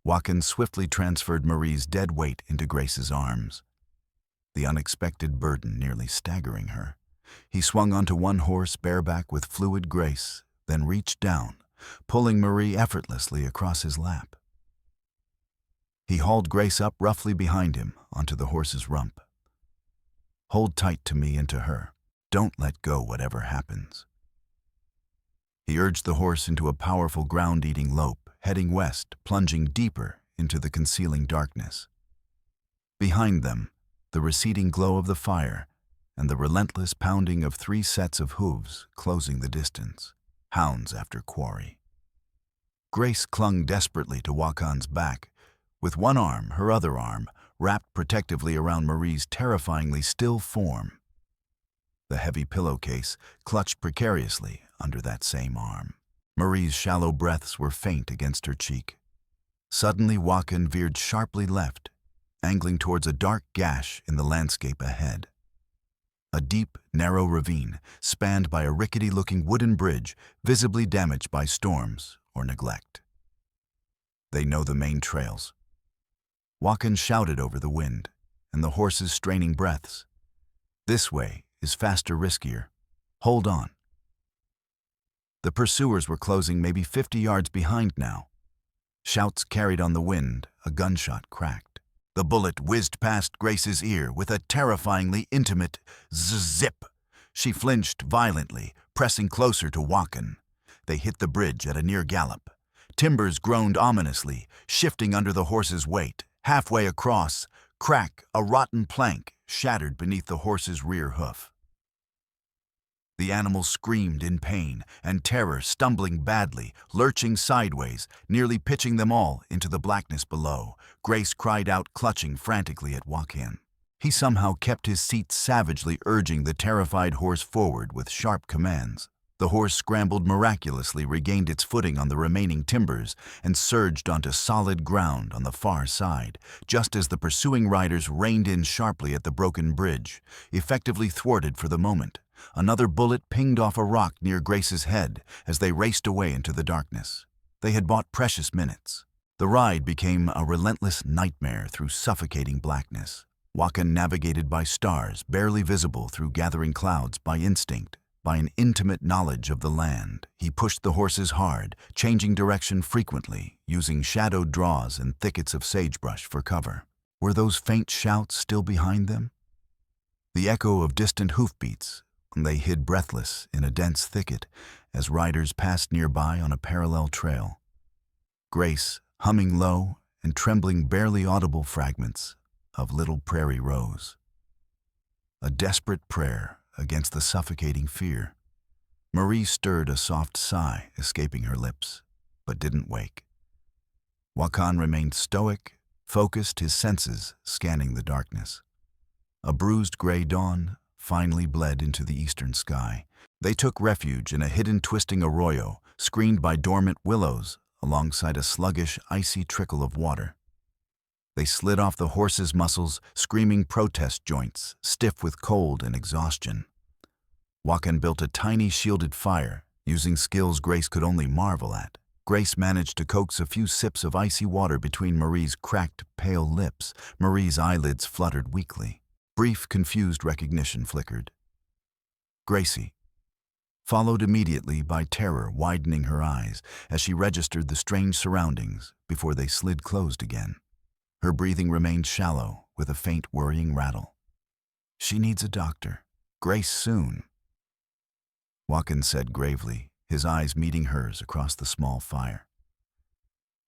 Joaquin swiftly transferred Marie's dead weight into Grace's arms, the unexpected burden nearly staggering her. He swung onto one horse bareback with fluid grace, then reached down, pulling Marie effortlessly across his lap. He hauled Grace up roughly behind him onto the horse's rump. Hold tight to me and to her. Don't let go whatever happens. He urged the horse into a powerful ground-eating lope, heading west, plunging deeper into the concealing darkness. Behind them, the receding glow of the fire and the relentless pounding of 3 sets of hooves closing the distance, hounds after quarry. Grace clung desperately to Joaquin's back, with one arm, her other arm, wrapped protectively around Marie's terrifyingly still form. The heavy pillowcase clutched precariously under that same arm. Marie's shallow breaths were faint against her cheek. Suddenly, Joaquin veered sharply left, angling towards a dark gash in the landscape ahead. A deep, narrow ravine, spanned by a rickety-looking wooden bridge, visibly damaged by storms or neglect. They know the main trails. Joaquin shouted over the wind, and the horses' straining breaths. This way is faster, riskier. Hold on. The pursuers were closing maybe 50 yards behind now. Shouts carried on the wind, a gunshot cracked. The bullet whizzed past Grace's ear with a terrifyingly intimate zip. She flinched violently, pressing closer to Joaquin. They hit the bridge at a near gallop. Timbers groaned ominously, shifting under the horse's weight. Halfway across, crack, a rotten plank shattered beneath the horse's rear hoof. The animal screamed in pain and terror, stumbling badly, lurching sideways, nearly pitching them all into the blackness below. Grace cried out, clutching frantically at Joaquin. He somehow kept his seat, savagely urging the terrified horse forward with sharp commands. The horse scrambled miraculously, regained its footing on the remaining timbers, and surged onto solid ground on the far side, just as the pursuing riders reined in sharply at the broken bridge, effectively thwarted for the moment. Another bullet pinged off a rock near Grace's head as they raced away into the darkness. They had bought precious minutes. The ride became a relentless nightmare through suffocating blackness. Joaquin navigated by stars, barely visible through gathering clouds, by instinct, by an intimate knowledge of the land. He pushed the horses hard, changing direction frequently, using shadowed draws and thickets of sagebrush for cover. Were those faint shouts still behind them? The echo of distant hoofbeats. They hid breathless in a dense thicket as riders passed nearby on a parallel trail. Grace, humming low and trembling barely audible fragments of Little Prairie Rose. A desperate prayer against the suffocating fear. Marie stirred a soft sigh escaping her lips, but didn't wake. Joaquin remained stoic, focused, his senses scanning the darkness. A bruised gray dawn finally bled into the eastern sky. They took refuge in a hidden twisting arroyo, screened by dormant willows alongside a sluggish, icy trickle of water. They slid off the horses' muscles, screaming protest joints, stiff with cold and exhaustion. Joaquin built a tiny shielded fire, using skills Grace could only marvel at. Grace managed to coax a few sips of icy water between Marie's cracked, pale lips. Marie's eyelids fluttered weakly. Brief, confused recognition flickered. Gracie, followed immediately by terror widening her eyes as she registered the strange surroundings before they slid closed again. Her breathing remained shallow with a faint worrying rattle. She needs a doctor. Grace soon, Watkins said gravely, his eyes meeting hers across the small fire.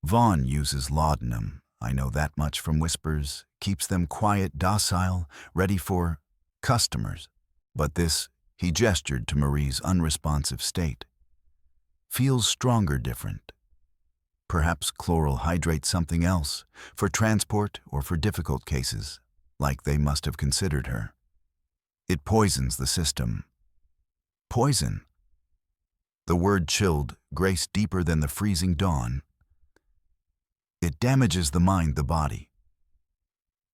Vaughn uses laudanum, I know that much from whispers, keeps them quiet, docile, ready for customers. But this, he gestured to Marie's unresponsive state, feels stronger different. Perhaps chloral hydrates something else, for transport or for difficult cases, like they must have considered her. It poisons the system. Poison. The word chilled Grace deeper than the freezing dawn. It damages the mind, the body.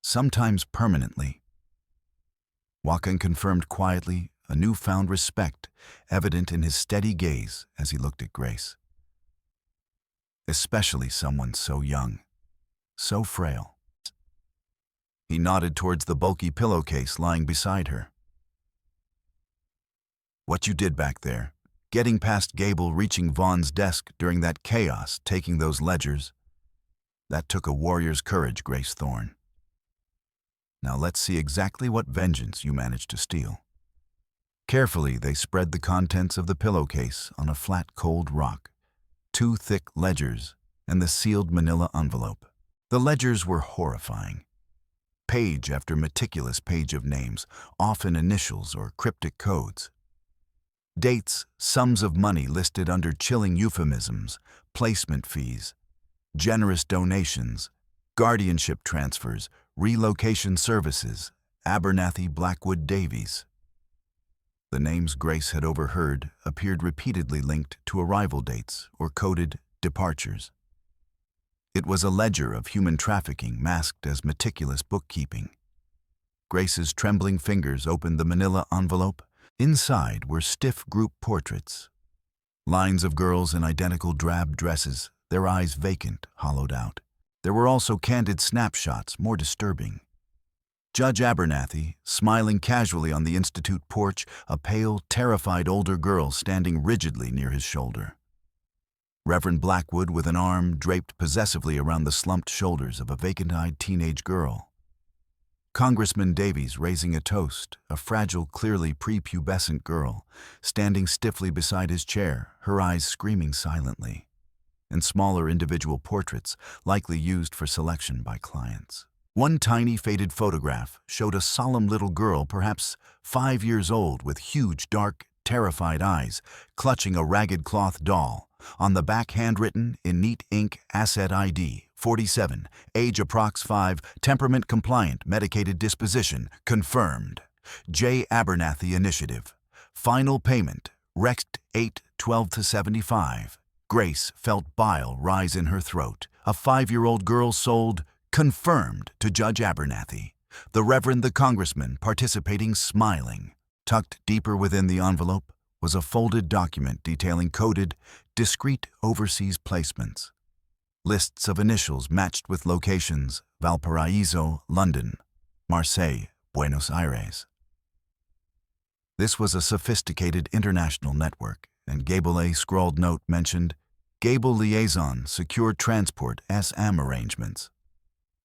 Sometimes permanently. Watkins confirmed quietly, a newfound respect evident in his steady gaze as he looked at Grace. Especially someone so young, so frail. He nodded towards the bulky pillowcase lying beside her. What you did back there, getting past Gable, reaching Vaughn's desk during that chaos, taking those ledgers, that took a warrior's courage, Grace Thorne. Now let's see exactly what vengeance you managed to steal. Carefully, they spread the contents of the pillowcase on a flat, cold rock, 2 thick ledgers, and the sealed manila envelope. The ledgers were horrifying. Page after meticulous page of names, often initials or cryptic codes. Dates, sums of money listed under chilling euphemisms, placement fees, generous donations, guardianship transfers, relocation services, Abernathy, Blackwood, Davies. The names Grace had overheard appeared repeatedly linked to arrival dates or coded departures. It was a ledger of human trafficking masked as meticulous bookkeeping. Grace's trembling fingers opened the manila envelope. Inside were stiff group portraits. Lines of girls in identical drab dresses, their eyes vacant, hollowed out. There were also candid snapshots, more disturbing. Judge Abernathy, smiling casually on the institute porch, a pale, terrified older girl standing rigidly near his shoulder. Reverend Blackwood with an arm draped possessively around the slumped shoulders of a vacant-eyed teenage girl. Congressman Davies raising a toast, a fragile, clearly prepubescent girl, standing stiffly beside his chair, her eyes screaming silently, and smaller individual portraits, likely used for selection by clients. One tiny faded photograph showed a solemn little girl, perhaps 5 years old, with huge, dark, terrified eyes, clutching a ragged cloth doll. On the back, handwritten in neat ink, asset ID, 47, age approx 5, temperament compliant, medicated disposition, confirmed. J. Abernathy Initiative. Final payment, Rext 8/12/75. Grace felt bile rise in her throat. A 5-year-old girl sold, confirmed, to Judge Abernathy. The Reverend the Congressman participating, smiling. Tucked deeper within the envelope was a folded document detailing coded, discrete overseas placements. Lists of initials matched with locations: Valparaiso, London, Marseille, Buenos Aires. This was a sophisticated international network, and Gable A. scrawled note mentioned Gable Liaison, Secure Transport, SM Arrangements.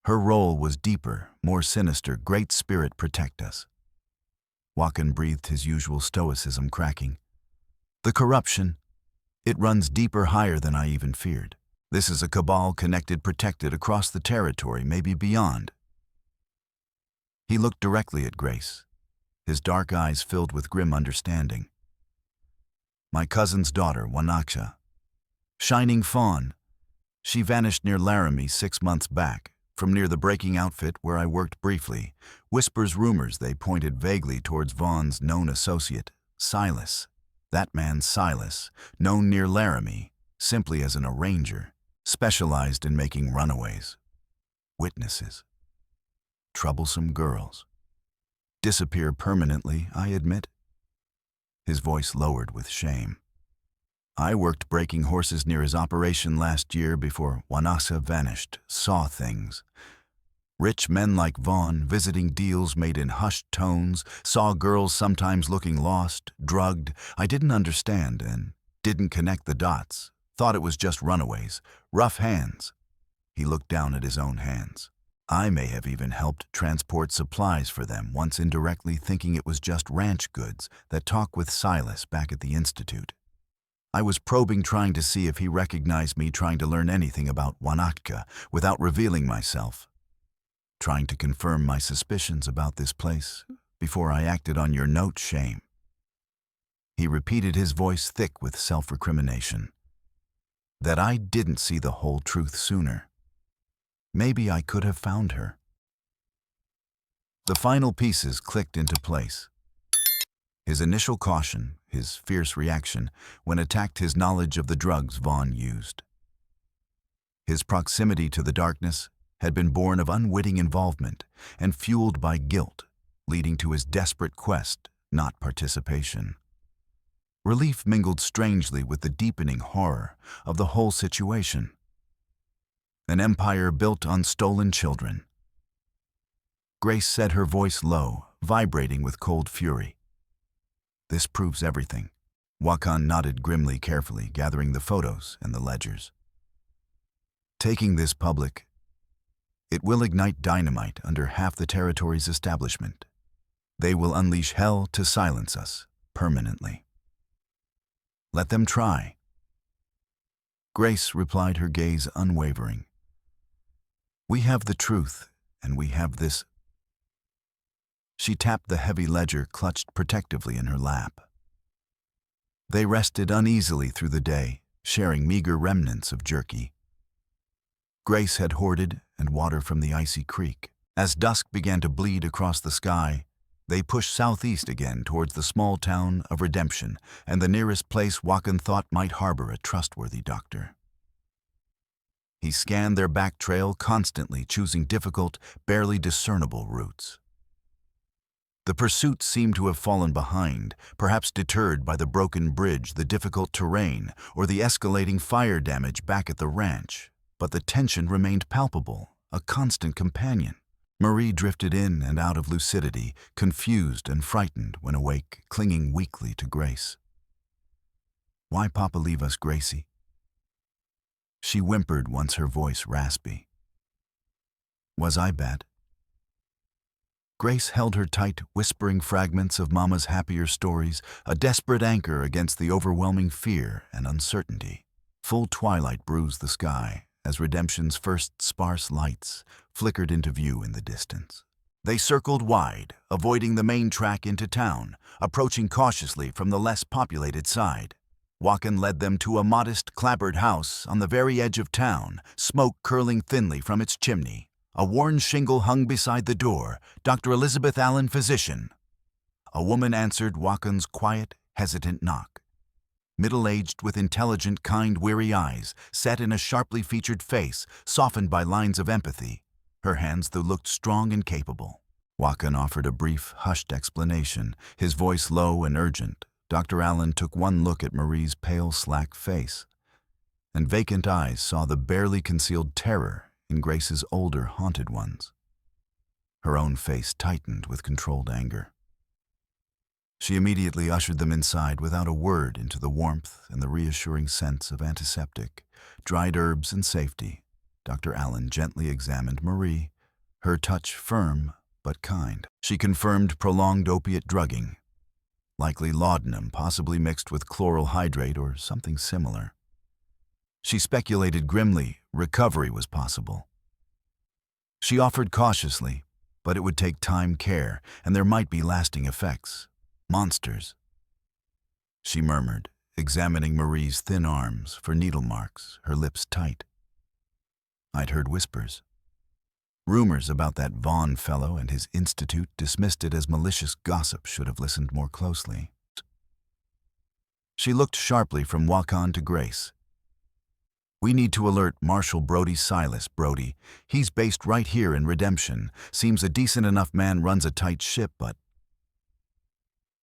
Her role was deeper, more sinister. Great Spirit protect us. Watkins breathed, his usual stoicism cracking. The corruption, it runs deeper, higher than I even feared. This is a cabal connected, protected across the territory, maybe beyond. He looked directly at Grace, his dark eyes filled with grim understanding. My cousin's daughter, Wanaksha. Shining Fawn. She vanished near Laramie 6 months back, from near the breaking outfit where I worked briefly. Whispers, rumors, they pointed vaguely towards Vaughn's known associate, Silas. That man, Silas, known near Laramie simply as an arranger, specialized in making runaways, witnesses, troublesome girls. Disappear permanently, I admit. His voice lowered with shame. I worked breaking horses near his operation last year before Wanasa vanished, saw things. Rich men like Vaughn, visiting deals made in hushed tones, saw girls sometimes looking lost, drugged. I didn't understand and didn't connect the dots. Thought it was just runaways, rough hands. He looked down at his own hands. I may have even helped transport supplies for them, once indirectly thinking it was just ranch goods, that talk with Silas back at the Institute. I was probing, trying to see if he recognized me, trying to learn anything about Wanatka without revealing myself. Trying to confirm my suspicions about this place before I acted on your note, shame. He repeated, his voice thick with self-recrimination. That I didn't see the whole truth sooner. Maybe I could have found her. The final pieces clicked into place. His initial caution, his fierce reaction when attacked, his knowledge of the drugs Vaughn used. His proximity to the darkness had been born of unwitting involvement and fueled by guilt, leading to his desperate quest, not participation. Relief mingled strangely with the deepening horror of the whole situation. An empire built on stolen children. Grace said, her voice low, vibrating with cold fury. This proves everything. Wakan nodded grimly, carefully gathering the photos and the ledgers. Taking this public, it will ignite dynamite under half the territory's establishment. They will unleash hell to silence us permanently. Let them try. Grace replied, her gaze unwavering. We have the truth, and we have this. She tapped the heavy ledger clutched protectively in her lap. They rested uneasily through the day, sharing meager remnants of jerky Grace had hoarded and water from the icy creek. As dusk began to bleed across the sky, they pushed southeast again towards the small town of Redemption and the nearest place Wakan thought might harbor a trustworthy doctor. He scanned their back trail, constantly choosing difficult, barely discernible routes. The pursuit seemed to have fallen behind, perhaps deterred by the broken bridge, the difficult terrain, or the escalating fire damage back at the ranch. But the tension remained palpable, a constant companion. Marie drifted in and out of lucidity, confused and frightened when awake, clinging weakly to Grace. "Why Papa leave us, Gracie?" She whimpered, once her voice raspy. "Was I bad?" Grace held her tight, whispering fragments of Mama's happier stories, a desperate anchor against the overwhelming fear and uncertainty. Full twilight bruised the sky as Redemption's first sparse lights flickered into view in the distance. They circled wide, avoiding the main track into town, approaching cautiously from the less populated side. Wakan led them to a modest, clapboard house on the very edge of town, smoke curling thinly from its chimney. A worn shingle hung beside the door, "Dr. Elizabeth Allen, physician." A woman answered Wakan's quiet, hesitant knock. Middle-aged, with intelligent, kind, weary eyes, set in a sharply featured face, softened by lines of empathy. Her hands, though, looked strong and capable. Wakan offered a brief, hushed explanation, his voice low and urgent. Dr. Allen took one look at Marie's pale, slack face, and vacant eyes saw the barely concealed terror in Grace's older, haunted ones. Her own face tightened with controlled anger. She immediately ushered them inside without a word into the warmth and the reassuring sense of antiseptic, dried herbs and safety. Dr. Allen gently examined Marie, her touch firm but kind. She confirmed prolonged opiate drugging, likely laudanum, possibly mixed with chloral hydrate or something similar. She speculated grimly recovery was possible. She offered cautiously, but it would take time, care, and there might be lasting effects. Monsters. She murmured, examining Marie's thin arms for needle marks, her lips tight. I'd heard whispers. Rumors about that Vaughn fellow and his institute, dismissed it as malicious gossip, should have listened more closely. She looked sharply from Wakan to Grace. We need to alert Marshal Brody Silas. Brody, he's based right here in Redemption. Seems a decent enough man, runs a tight ship, but...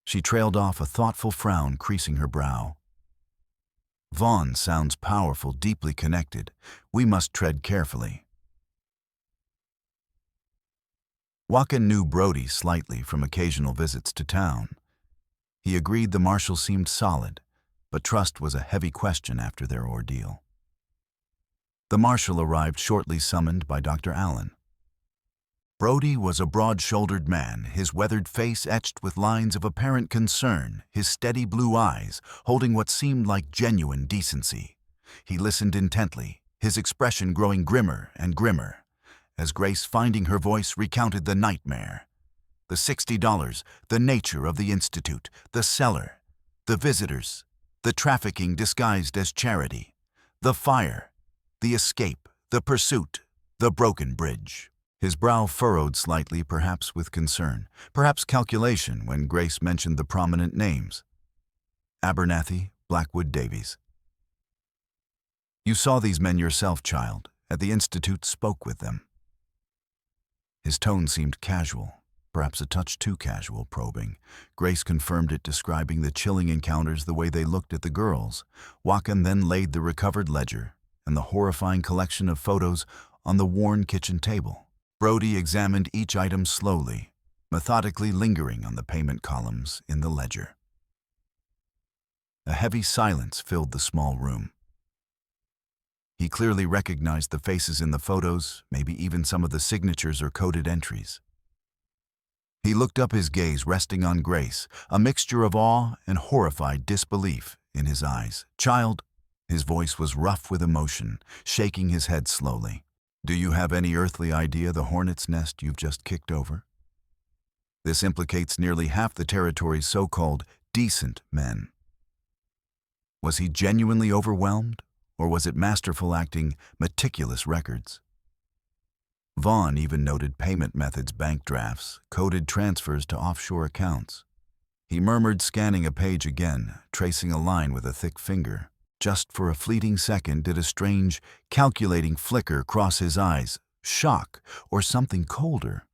She trailed off, a thoughtful frown creasing her brow. Vaughn sounds powerful, deeply connected. We must tread carefully. Walken knew Brody slightly from occasional visits to town. He agreed the marshal seemed solid, but trust was a heavy question after their ordeal. The marshal arrived shortly, summoned by Dr. Allen. Brody was a broad-shouldered man, his weathered face etched with lines of apparent concern, his steady blue eyes holding what seemed like genuine decency. He listened intently, his expression growing grimmer and grimmer, as Grace, finding her voice, recounted the nightmare. The $60, the nature of the institute, the cellar, the visitors, the trafficking disguised as charity, the fire, the escape, the pursuit, the broken bridge. His brow furrowed slightly, perhaps with concern, perhaps calculation, when Grace mentioned the prominent names. Abernathy, Blackwood, Davies. You saw these men yourself, child, at the institute, spoke with them. His tone seemed casual, perhaps a touch too casual, probing. Grace confirmed it, describing the chilling encounters the way they looked at the girls. Walken then laid the recovered ledger and the horrifying collection of photos on the worn kitchen table. Brody examined each item slowly, methodically lingering on the payment columns in the ledger. A heavy silence filled the small room. He clearly recognized the faces in the photos, maybe even some of the signatures or coded entries. He looked up, his gaze resting on Grace, a mixture of awe and horrified disbelief in his eyes. Child, his voice was rough with emotion, shaking his head slowly. Do you have any earthly idea the hornet's nest you've just kicked over? This implicates nearly half the territory's so-called decent men. Was he genuinely overwhelmed, or was it masterful acting, meticulous records? Vaughn even noted payment methods, bank drafts, coded transfers to offshore accounts. He murmured, scanning a page again, tracing a line with a thick finger. Just for a fleeting second did a strange, calculating flicker cross his eyes, shock or something colder.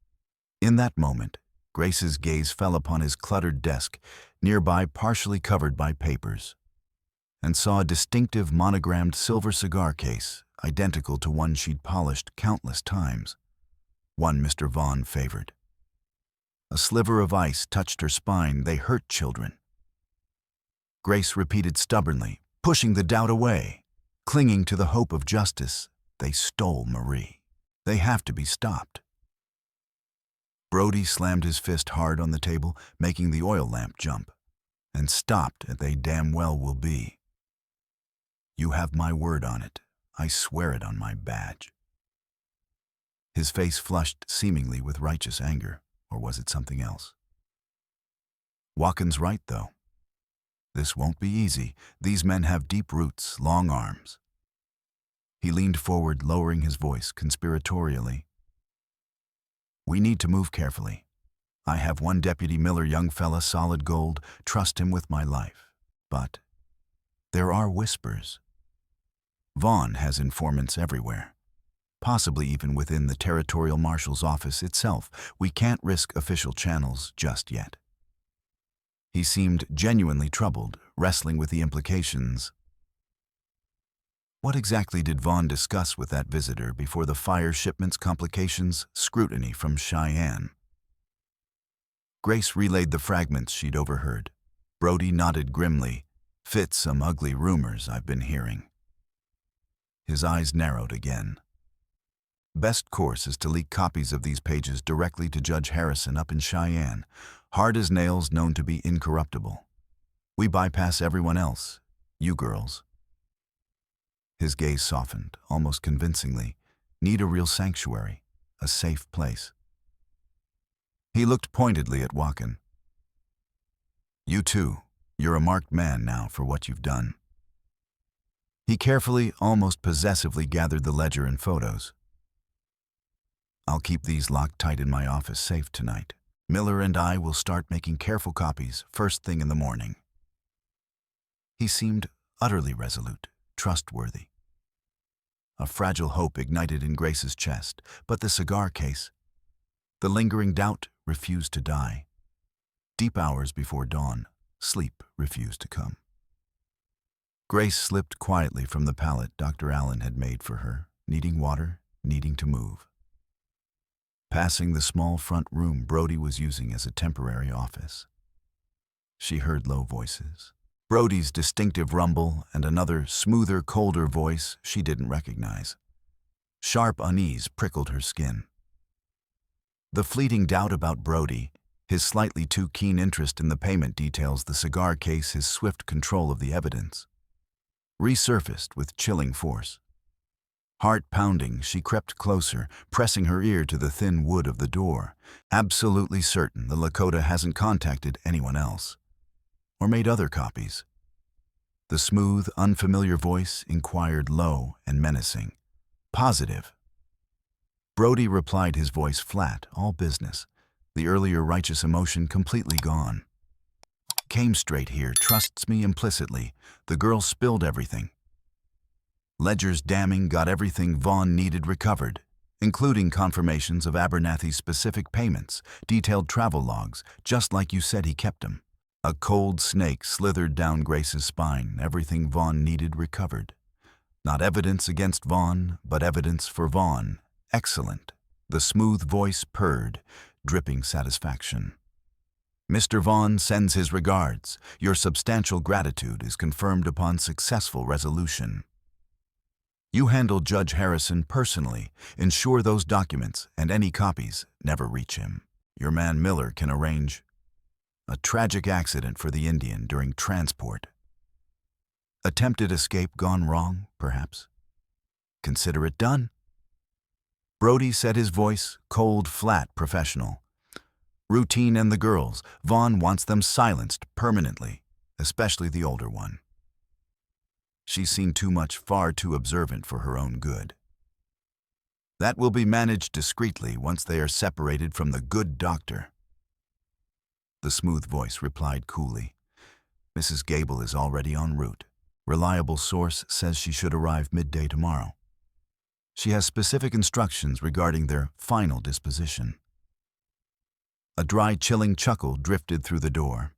In that moment, Grace's gaze fell upon his cluttered desk, nearby partially covered by papers, and saw a distinctive monogrammed silver cigar case, identical to one she'd polished countless times, one Mr. Vaughn favored. A sliver of ice touched her spine. They hurt children. Grace repeated stubbornly, pushing the doubt away. Clinging to the hope of justice, they stole Marie. They have to be stopped. Brody slammed his fist hard on the table, making the oil lamp jump, and stopped as they damn well will be. You have my word on it. I swear it on my badge. His face flushed seemingly with righteous anger, or was it something else? Walken's right, though. This won't be easy. These men have deep roots, long arms. He leaned forward, lowering his voice conspiratorially. We need to move carefully. I have one Deputy Miller, young fella, solid gold, trust him with my life. But there are whispers. Vaughn has informants everywhere, possibly even within the Territorial Marshal's office itself. We can't risk official channels just yet. He seemed genuinely troubled, wrestling with the implications. What exactly did Vaughn discuss with that visitor before the fire shipment's complications, scrutiny from Cheyenne? Grace relayed the fragments she'd overheard. Brody nodded grimly. Fit some ugly rumors I've been hearing. His eyes narrowed again. Best course is to leak copies of these pages directly to Judge Harrison up in Cheyenne, hard as nails, known to be incorruptible. We bypass everyone else, you girls. His gaze softened, almost convincingly. Need a real sanctuary, a safe place. He looked pointedly at Walken. You too, you're a marked man now for what you've done. He carefully, almost possessively gathered the ledger and photos. I'll keep these locked tight in my office, safe tonight. Miller and I will start making careful copies first thing in the morning. He seemed utterly resolute, trustworthy. A fragile hope ignited in Grace's chest, but the cigar case, the lingering doubt, refused to die. Deep hours before dawn, sleep refused to come. Grace slipped quietly from the pallet Dr. Allen had made for her, needing water, needing to move. passing the small front room Brody was using as a temporary office. She heard low voices. Brody's distinctive rumble and another, smoother, colder voice she didn't recognize. Sharp unease prickled her skin. The fleeting doubt about Brody, his slightly too keen interest in the payment details, the cigar case, his swift control of the evidence, resurfaced with chilling force. Heart pounding, she crept closer, pressing her ear to the thin wood of the door, absolutely certain the Lakota hasn't contacted anyone else, or made other copies. The smooth, unfamiliar voice inquired low and menacing. Positive. Brody replied, his voice flat, all business, the earlier righteous emotion completely gone. Came straight here, trusts me implicitly. The girl spilled everything. Ledger's damning, got everything Vaughn needed recovered, including confirmations of Abernathy's specific payments, detailed travel logs, just like you said he kept them. A cold snake slithered down Grace's spine, everything Vaughn needed recovered. Not evidence against Vaughn, but evidence for Vaughn. Excellent. The smooth voice purred, dripping satisfaction. Mr. Vaughn sends his regards. Your substantial gratitude is confirmed upon successful resolution. You handle Judge Harrison personally. Ensure those documents and any copies never reach him. Your man Miller can arrange a tragic accident for the Indian during transport. Attempted escape gone wrong, perhaps. Consider it done. Brody said, his voice cold, flat, professional. Routine and the girls. Vaughn wants them silenced permanently, especially the older one. She's seen too much, far too observant for her own good. That will be managed discreetly once they are separated from the good doctor. The smooth voice replied coolly. Mrs. Gable is already en route. Reliable source says she should arrive midday tomorrow. She has specific instructions regarding their final disposition. A dry, chilling chuckle drifted through the door.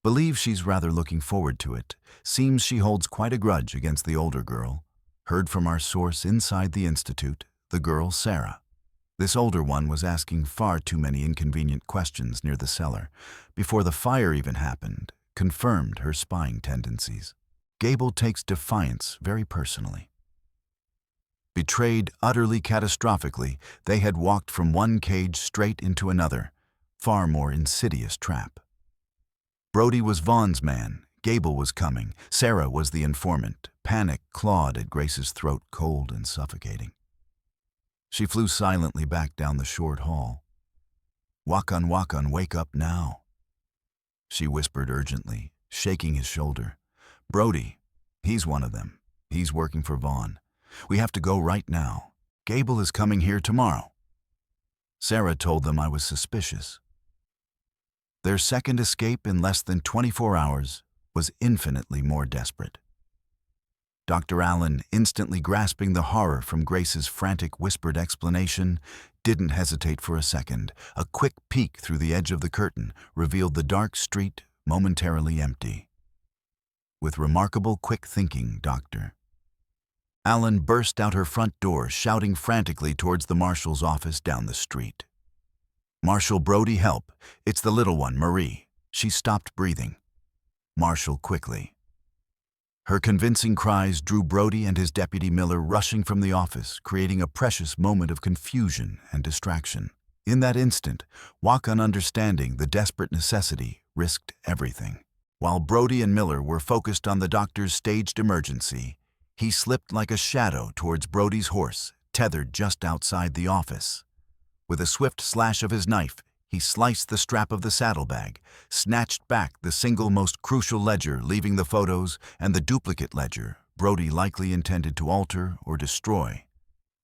Believe she's rather looking forward to it. Seems she holds quite a grudge against the older girl. Heard from our source inside the institute, the girl Sarah. This older one was asking far too many inconvenient questions near the cellar. Before the fire even happened, confirmed her spying tendencies. Gable takes defiance very personally. Betrayed utterly catastrophically, they had walked from one cage straight into another, far more insidious trap. Brody was Vaughn's man. Gable was coming. Sarah was the informant. Panic clawed at Grace's throat, cold and suffocating. She flew silently back down the short hall. Wakan, wake up now," she whispered urgently, shaking his shoulder. "Brody, he's one of them. He's working for Vaughn. We have to go right now. Gable is coming here tomorrow." Sarah told them I was suspicious. Their second escape in less than 24 hours was infinitely more desperate. Dr. Allen, instantly grasping the horror from Grace's frantic whispered explanation, didn't hesitate for a second. A quick peek through the edge of the curtain revealed the dark street momentarily empty. With remarkable quick thinking, Dr. Allen burst out her front door, shouting frantically towards the marshal's office down the street. "Marshal Brody, help. It's the little one, Marie. She stopped breathing." Marshal quickly. Her convincing cries drew Brody and his deputy Miller rushing from the office, creating a precious moment of confusion and distraction. In that instant, Wakan, understanding the desperate necessity, risked everything. While Brody and Miller were focused on the doctor's staged emergency, he slipped like a shadow towards Brody's horse, tethered just outside the office. With a swift slash of his knife, he sliced the strap of the saddlebag, snatched back the single most crucial ledger, leaving the photos and the duplicate ledger Brody likely intended to alter or destroy,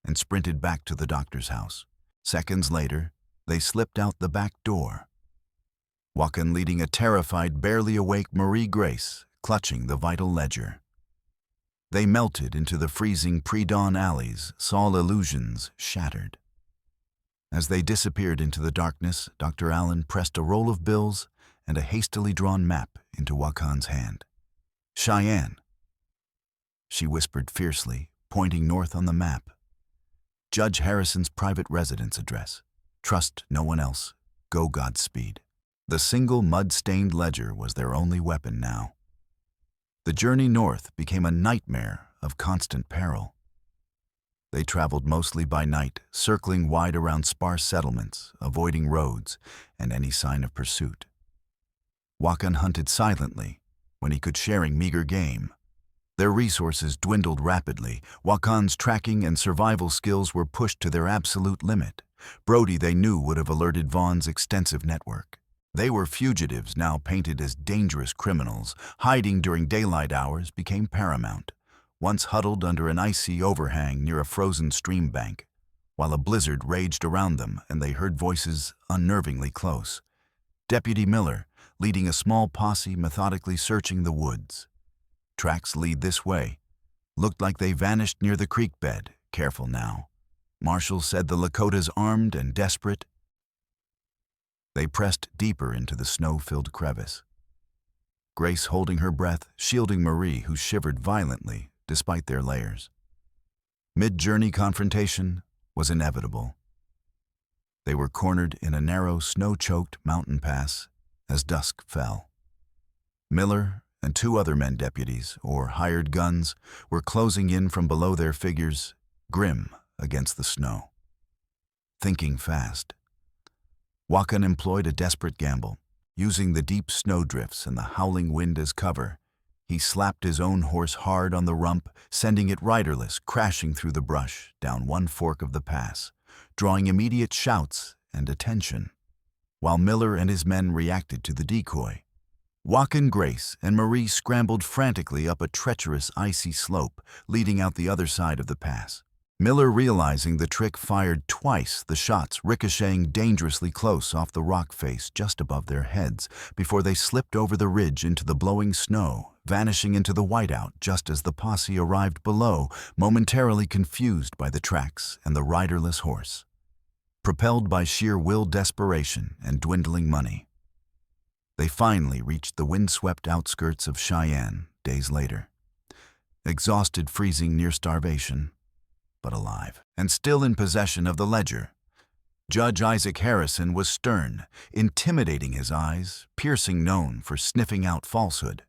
and sprinted back to the doctor's house. Seconds later, they slipped out the back door, Wakan leading a terrified, barely awake Marie Grace, clutching the vital ledger. They melted into the freezing pre-dawn alleys, saw illusions shattered. As they disappeared into the darkness, Dr. Allen pressed a roll of bills and a hastily drawn map into Wakan's hand. "Cheyenne," she whispered fiercely, pointing north on the map. "Judge Harrison's private residence address. Trust no one else. Go Godspeed. The single mud-stained ledger was their only weapon now. The journey north became a nightmare of constant peril. They traveled mostly by night, circling wide around sparse settlements, avoiding roads and any sign of pursuit. Wakan hunted silently when he could, sharing meager game. Their resources dwindled rapidly. Wakan's tracking and survival skills were pushed to their absolute limit. Brody, they knew, would have alerted Vaughn's extensive network. They were fugitives now painted as dangerous criminals. Hiding during daylight hours became paramount. Once huddled under an icy overhang near a frozen stream bank, while a blizzard raged around them and they heard voices unnervingly close. Deputy Miller, leading a small posse, methodically searching the woods. Tracks lead this way. Looked like they vanished near the creek bed. Careful now. Marshall said the Lakotas armed and desperate. They pressed deeper into the snow-filled crevice. Grace holding her breath, shielding Marie, who shivered violently despite their layers. Mid-journey confrontation was inevitable. They were cornered in a narrow, snow-choked mountain pass as dusk fell. Miller and two other men deputies, or hired guns, were closing in from below their figures, grim against the snow. Thinking fast, Wakan employed a desperate gamble. Using the deep snowdrifts and the howling wind as cover, he slapped his own horse hard on the rump, sending it riderless, crashing through the brush down one fork of the pass, drawing immediate shouts and attention. While Miller and his men reacted to the decoy, Wakan, Grace, and Marie scrambled frantically up a treacherous icy slope leading out the other side of the pass. Miller, realizing the trick, fired twice, the shots ricocheting dangerously close off the rock face just above their heads before they slipped over the ridge into the blowing snow, vanishing into the whiteout just as the posse arrived below, momentarily confused by the tracks and the riderless horse. Propelled by sheer will, desperation, and dwindling money, they finally reached the windswept outskirts of Cheyenne days later. Exhausted, freezing, near starvation, but alive, and still in possession of the ledger. Judge Isaac Harrison was stern, intimidating, his eyes piercing, known for sniffing out falsehood.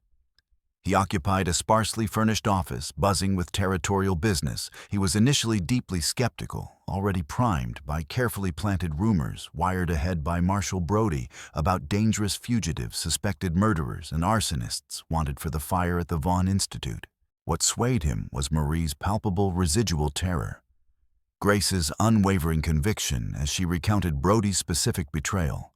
He occupied a sparsely furnished office, buzzing with territorial business. He was initially deeply skeptical, already primed by carefully planted rumors wired ahead by Marshal Brody about dangerous fugitives, suspected murderers, and arsonists wanted for the fire at the Vaughn Institute. What swayed him was Marie's palpable residual terror, Grace's unwavering conviction as she recounted Brody's specific betrayal.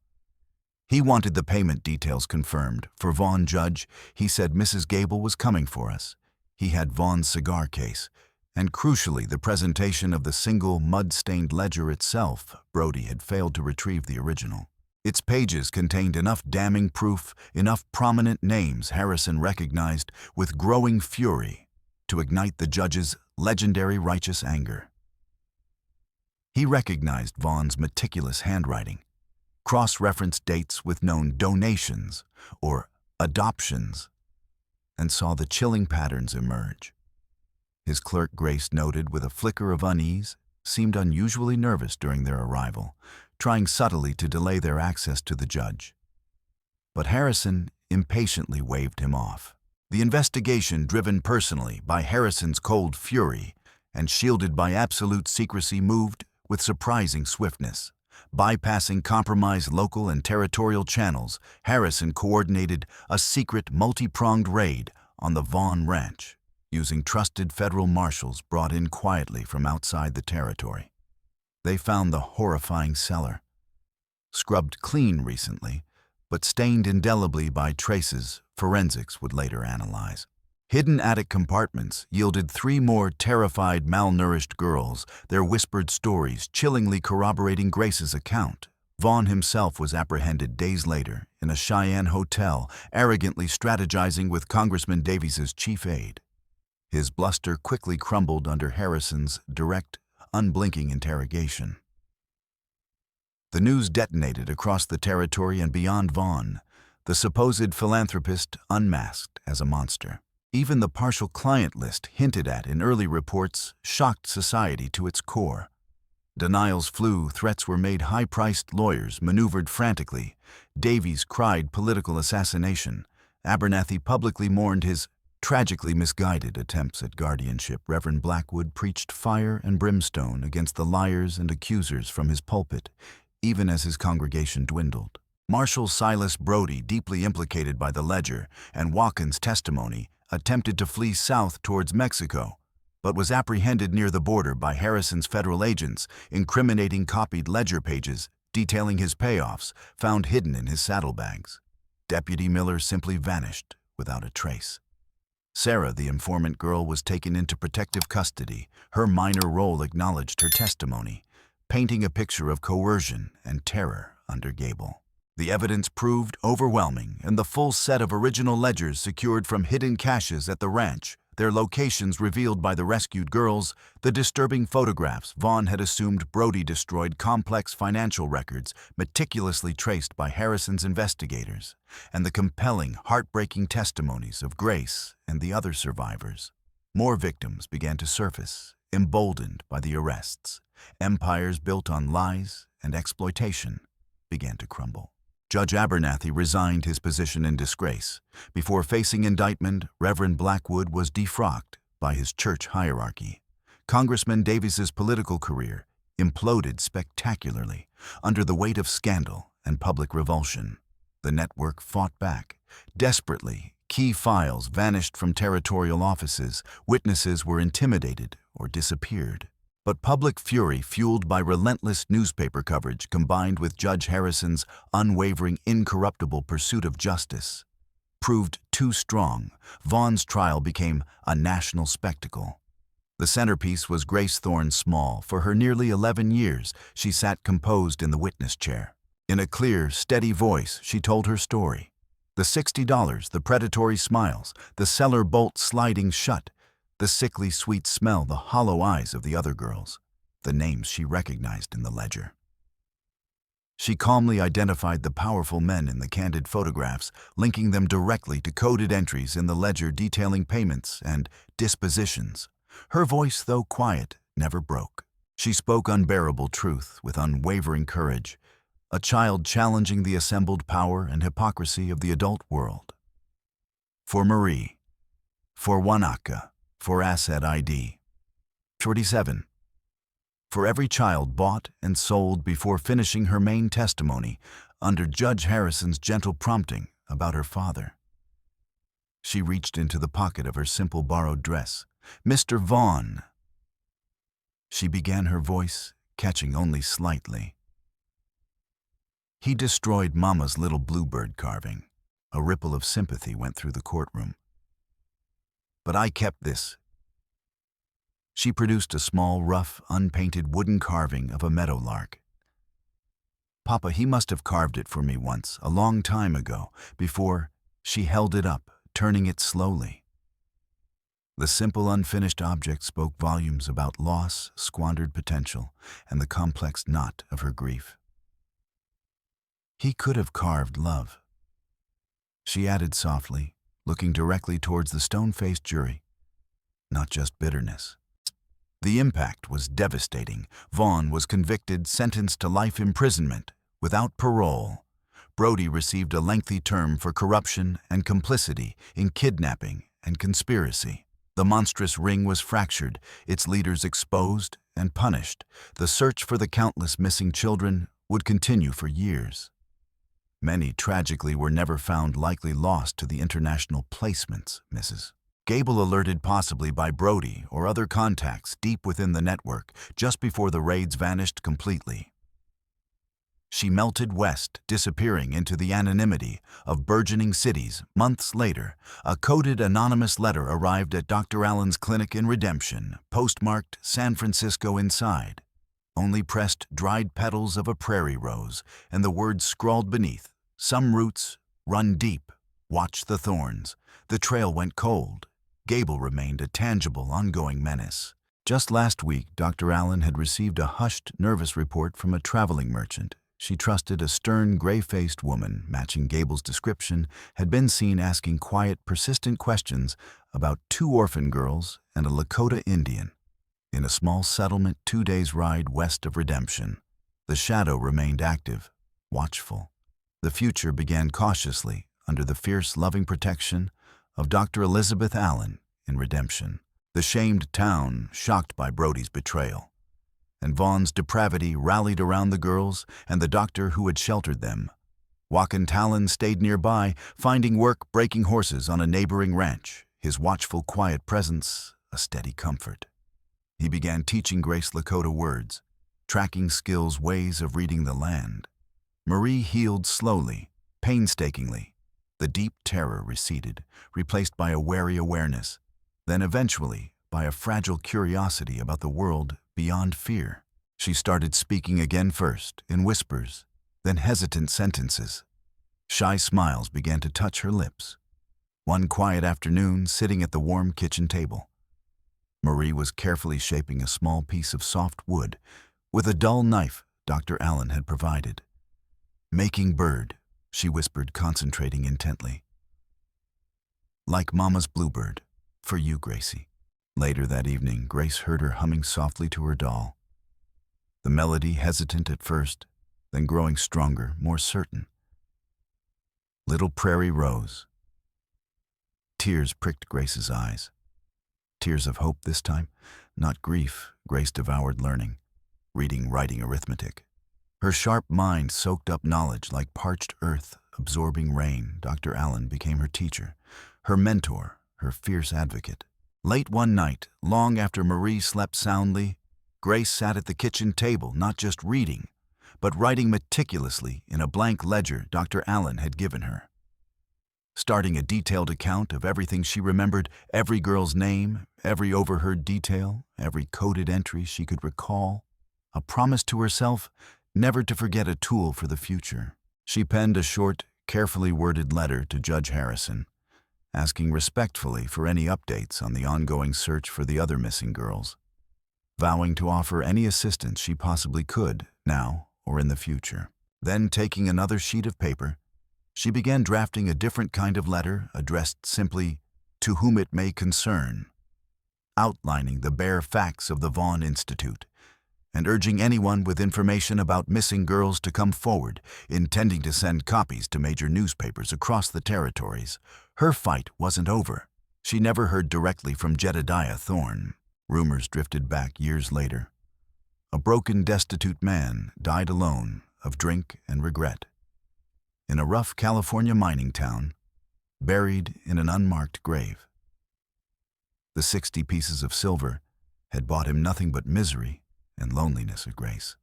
He wanted the payment details confirmed. For Vaughn, Judge, he said Mrs. Gable was coming for us. He had Vaughn's cigar case, and crucially, the presentation of the single mud-stained ledger itself. Brody had failed to retrieve the original. Its pages contained enough damning proof, enough prominent names Harrison recognized with growing fury to ignite the judge's legendary righteous anger. He recognized Vaughn's meticulous handwriting, cross-referenced dates with known donations or adoptions, and saw the chilling patterns emerge. His clerk, Grace, noted with a flicker of unease, seemed unusually nervous during their arrival, trying subtly to delay their access to the judge. But Harrison impatiently waved him off. The investigation, driven personally by Harrison's cold fury and shielded by absolute secrecy, moved with surprising swiftness. Bypassing compromised local and territorial channels, Harrison coordinated a secret, multi-pronged raid on the Vaughn Ranch, using trusted federal marshals brought in quietly from outside the territory. They found the horrifying cellar, scrubbed clean recently, but stained indelibly by traces forensics would later analyze. Hidden attic compartments yielded 3 more terrified, malnourished girls, their whispered stories chillingly corroborating Grace's account. Vaughn himself was apprehended days later in a Cheyenne hotel, arrogantly strategizing with Congressman Davies's chief aide. His bluster quickly crumbled under Harrison's direct, unblinking interrogation. The news detonated across the territory and beyond Vaughn, the supposed philanthropist unmasked as a monster. Even the partial client list hinted at in early reports shocked society to its core. Denials flew, threats were made, high-priced lawyers maneuvered frantically. Davies cried political assassination. Abernathy publicly mourned his tragically misguided attempts at guardianship. Reverend Blackwood preached fire and brimstone against the liars and accusers from his pulpit, even as his congregation dwindled. Marshal Silas Brody, deeply implicated by the ledger and Watkins' testimony, attempted to flee south towards Mexico, but was apprehended near the border by Harrison's federal agents, incriminating copied ledger pages detailing his payoffs found hidden in his saddlebags. Deputy Miller simply vanished without a trace. Sarah, the informant girl, was taken into protective custody. Her minor role acknowledged her testimony, painting a picture of coercion and terror under Gable. The evidence proved overwhelming, and the full set of original ledgers secured from hidden caches at the ranch, their locations revealed by the rescued girls, the disturbing photographs Vaughn had assumed Brody destroyed, complex financial records meticulously traced by Harrison's investigators, and the compelling, heartbreaking testimonies of Grace and the other survivors. More victims began to surface, emboldened by the arrests. Empires built on lies and exploitation began to crumble. Judge Abernathy resigned his position in disgrace. Before facing indictment, Reverend Blackwood was defrocked by his church hierarchy. Congressman Davies's political career imploded spectacularly under the weight of scandal and public revulsion. The network fought back. Desperately, key files vanished from territorial offices, witnesses were intimidated or disappeared. But public fury, fueled by relentless newspaper coverage combined with Judge Harrison's unwavering, incorruptible pursuit of justice, proved too strong. Vaughn's trial became a national spectacle. The centerpiece was Grace Thorne Small. For her nearly 11 years, she sat composed in the witness chair. In a clear, steady voice, she told her story. The $60, the predatory smiles, the cellar bolt sliding shut, the sickly sweet smell, the hollow eyes of the other girls, the names she recognized in the ledger. She calmly identified the powerful men in the candid photographs, linking them directly to coded entries in the ledger detailing payments and dispositions. Her voice, though quiet, never broke. She spoke unbearable truth with unwavering courage, a child challenging the assembled power and hypocrisy of the adult world. For Marie, for Wanaka, for Asset ID 47. For every child bought and sold before finishing her main testimony under Judge Harrison's gentle prompting about her father. She reached into the pocket of her simple borrowed dress. "Mr. Vaughn." She began, her voice catching only slightly. "He destroyed Mama's little bluebird carving." A ripple of sympathy went through the courtroom. "But I kept this." She produced a small, rough, unpainted wooden carving of a meadowlark. "Papa, he must have carved it for me once, a long time ago." Before, she held it up, turning it slowly. The simple, unfinished object spoke volumes about loss, squandered potential, and the complex knot of her grief. "He could have carved love," she added softly, looking directly towards the stone-faced jury. "Not just bitterness." The impact was devastating. Vaughn was convicted, sentenced to life imprisonment, without parole. Brody received a lengthy term for corruption and complicity in kidnapping and conspiracy. The monstrous ring was fractured, its leaders exposed and punished. The search for the countless missing children would continue for years. Many, tragically, were never found, likely lost to the international placements, Mrs. Gable alerted, possibly by Brody or other contacts deep within the network, just before the raids vanished completely. She melted west, disappearing into the anonymity of burgeoning cities. Months later, a coded anonymous letter arrived at Dr. Allen's clinic in Redemption, postmarked San Francisco inside. Only pressed dried petals of a prairie rose, and the words scrawled beneath, "Some roots run deep, watch the thorns." The trail went cold. Gable remained a tangible, ongoing menace. Just last week, Dr. Allen had received a hushed, nervous report from a traveling merchant. She trusted a stern, gray-faced woman, matching Gable's description, had been seen asking quiet, persistent questions about 2 orphan girls and a Lakota Indian. In a small settlement 2 days' ride west of Redemption, the shadow remained active, watchful. The future began cautiously under the fierce, loving protection of Dr. Elizabeth Allen in Redemption. The shamed town, shocked by Brody's betrayal, and Vaughn's depravity, rallied around the girls and the doctor who had sheltered them. Joaquin Talon stayed nearby, finding work breaking horses on a neighboring ranch, his watchful, quiet presence a steady comfort. He began teaching Grace Lakota words, tracking skills, ways of reading the land. Marie healed slowly, painstakingly. The deep terror receded, replaced by a wary awareness, then eventually by a fragile curiosity about the world beyond fear. She started speaking again, first in whispers, then hesitant sentences. Shy smiles began to touch her lips. One quiet afternoon, sitting at the warm kitchen table, Marie was carefully shaping a small piece of soft wood with a dull knife Dr. Allen had provided. "Making bird," she whispered, concentrating intently. "Like Mama's bluebird, for you, Gracie." Later that evening, Grace heard her humming softly to her doll. The melody, hesitant at first, then growing stronger, more certain. "Little Prairie Rose." Tears pricked Grace's eyes. Tears of hope this time, not grief. Grace devoured learning, reading, writing, arithmetic. Her sharp mind soaked up knowledge like parched earth absorbing rain. Dr. Allen became her teacher, her mentor, her fierce advocate. Late one night, long after Marie slept soundly, Grace sat at the kitchen table, not just reading, but writing meticulously in a blank ledger Dr. Allen had given her. Starting a detailed account of everything she remembered, every girl's name, every overheard detail, every coded entry she could recall, a promise to herself never to forget, a tool for the future. She penned a short, carefully worded letter to Judge Harrison, asking respectfully for any updates on the ongoing search for the other missing girls, vowing to offer any assistance she possibly could, now or in the future. Then, taking another sheet of paper, she began drafting a different kind of letter addressed simply "to whom it may concern," outlining the bare facts of the Vaughn Institute and urging anyone with information about missing girls to come forward, intending to send copies to major newspapers across the territories. Her fight wasn't over. She never heard directly from Jedediah Thorne. Rumors drifted back years later. A broken, destitute man died alone of drink and regret in a rough California mining town, buried in an unmarked grave. The 60 pieces of silver had bought him nothing but misery and loneliness at Grace.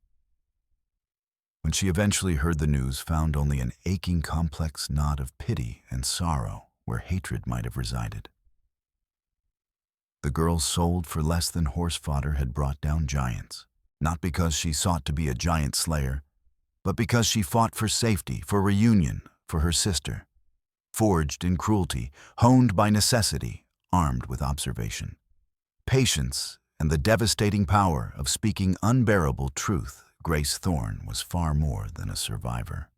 When she eventually heard the news, found only an aching, complex knot of pity and sorrow where hatred might have resided. The girl sold for less than horse fodder had brought down giants, not because she sought to be a giant slayer, but because she fought for safety, for reunion, for her sister. Forged in cruelty, honed by necessity, armed with observation, patience, and the devastating power of speaking unbearable truth, Grace Thorne was far more than a survivor.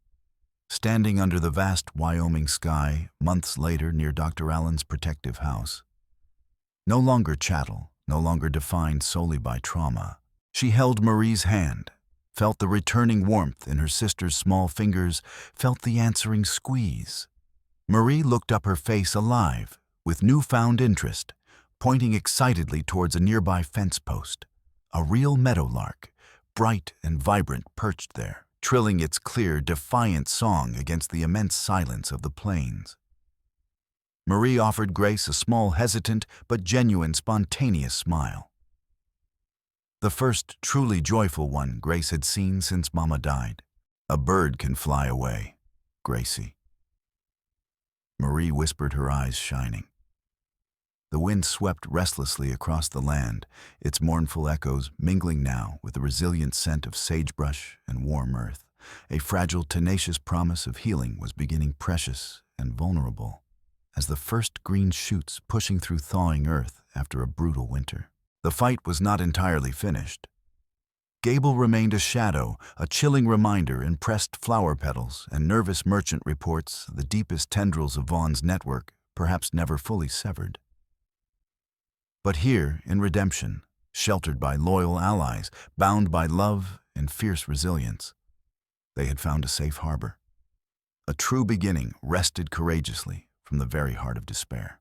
Standing under the vast Wyoming sky, months later near Dr. Allen's protective house, no longer chattel, no longer defined solely by trauma, she held Marie's hand, felt the returning warmth in her sister's small fingers, felt the answering squeeze. Marie looked up, her face alive with newfound interest, pointing excitedly towards a nearby fence post. A real meadowlark, bright and vibrant, perched there, trilling its clear, defiant song against the immense silence of the plains. Marie offered Grace a small, hesitant but genuine, spontaneous smile. The first truly joyful one Grace had seen since Mama died. "A bird can fly away, Gracie," Marie whispered, her eyes shining. The wind swept restlessly across the land, its mournful echoes mingling now with the resilient scent of sagebrush and warm earth. A fragile, tenacious promise of healing was beginning, precious and vulnerable, as the first green shoots pushing through thawing earth after a brutal winter. The fight was not entirely finished. Gable remained a shadow, a chilling reminder in pressed flower petals and nervous merchant reports, the deepest tendrils of Vaughn's network, perhaps never fully severed. But here, in Redemption, sheltered by loyal allies, bound by love and fierce resilience. They had found a safe harbor. A true beginning rested courageously from the very heart of despair.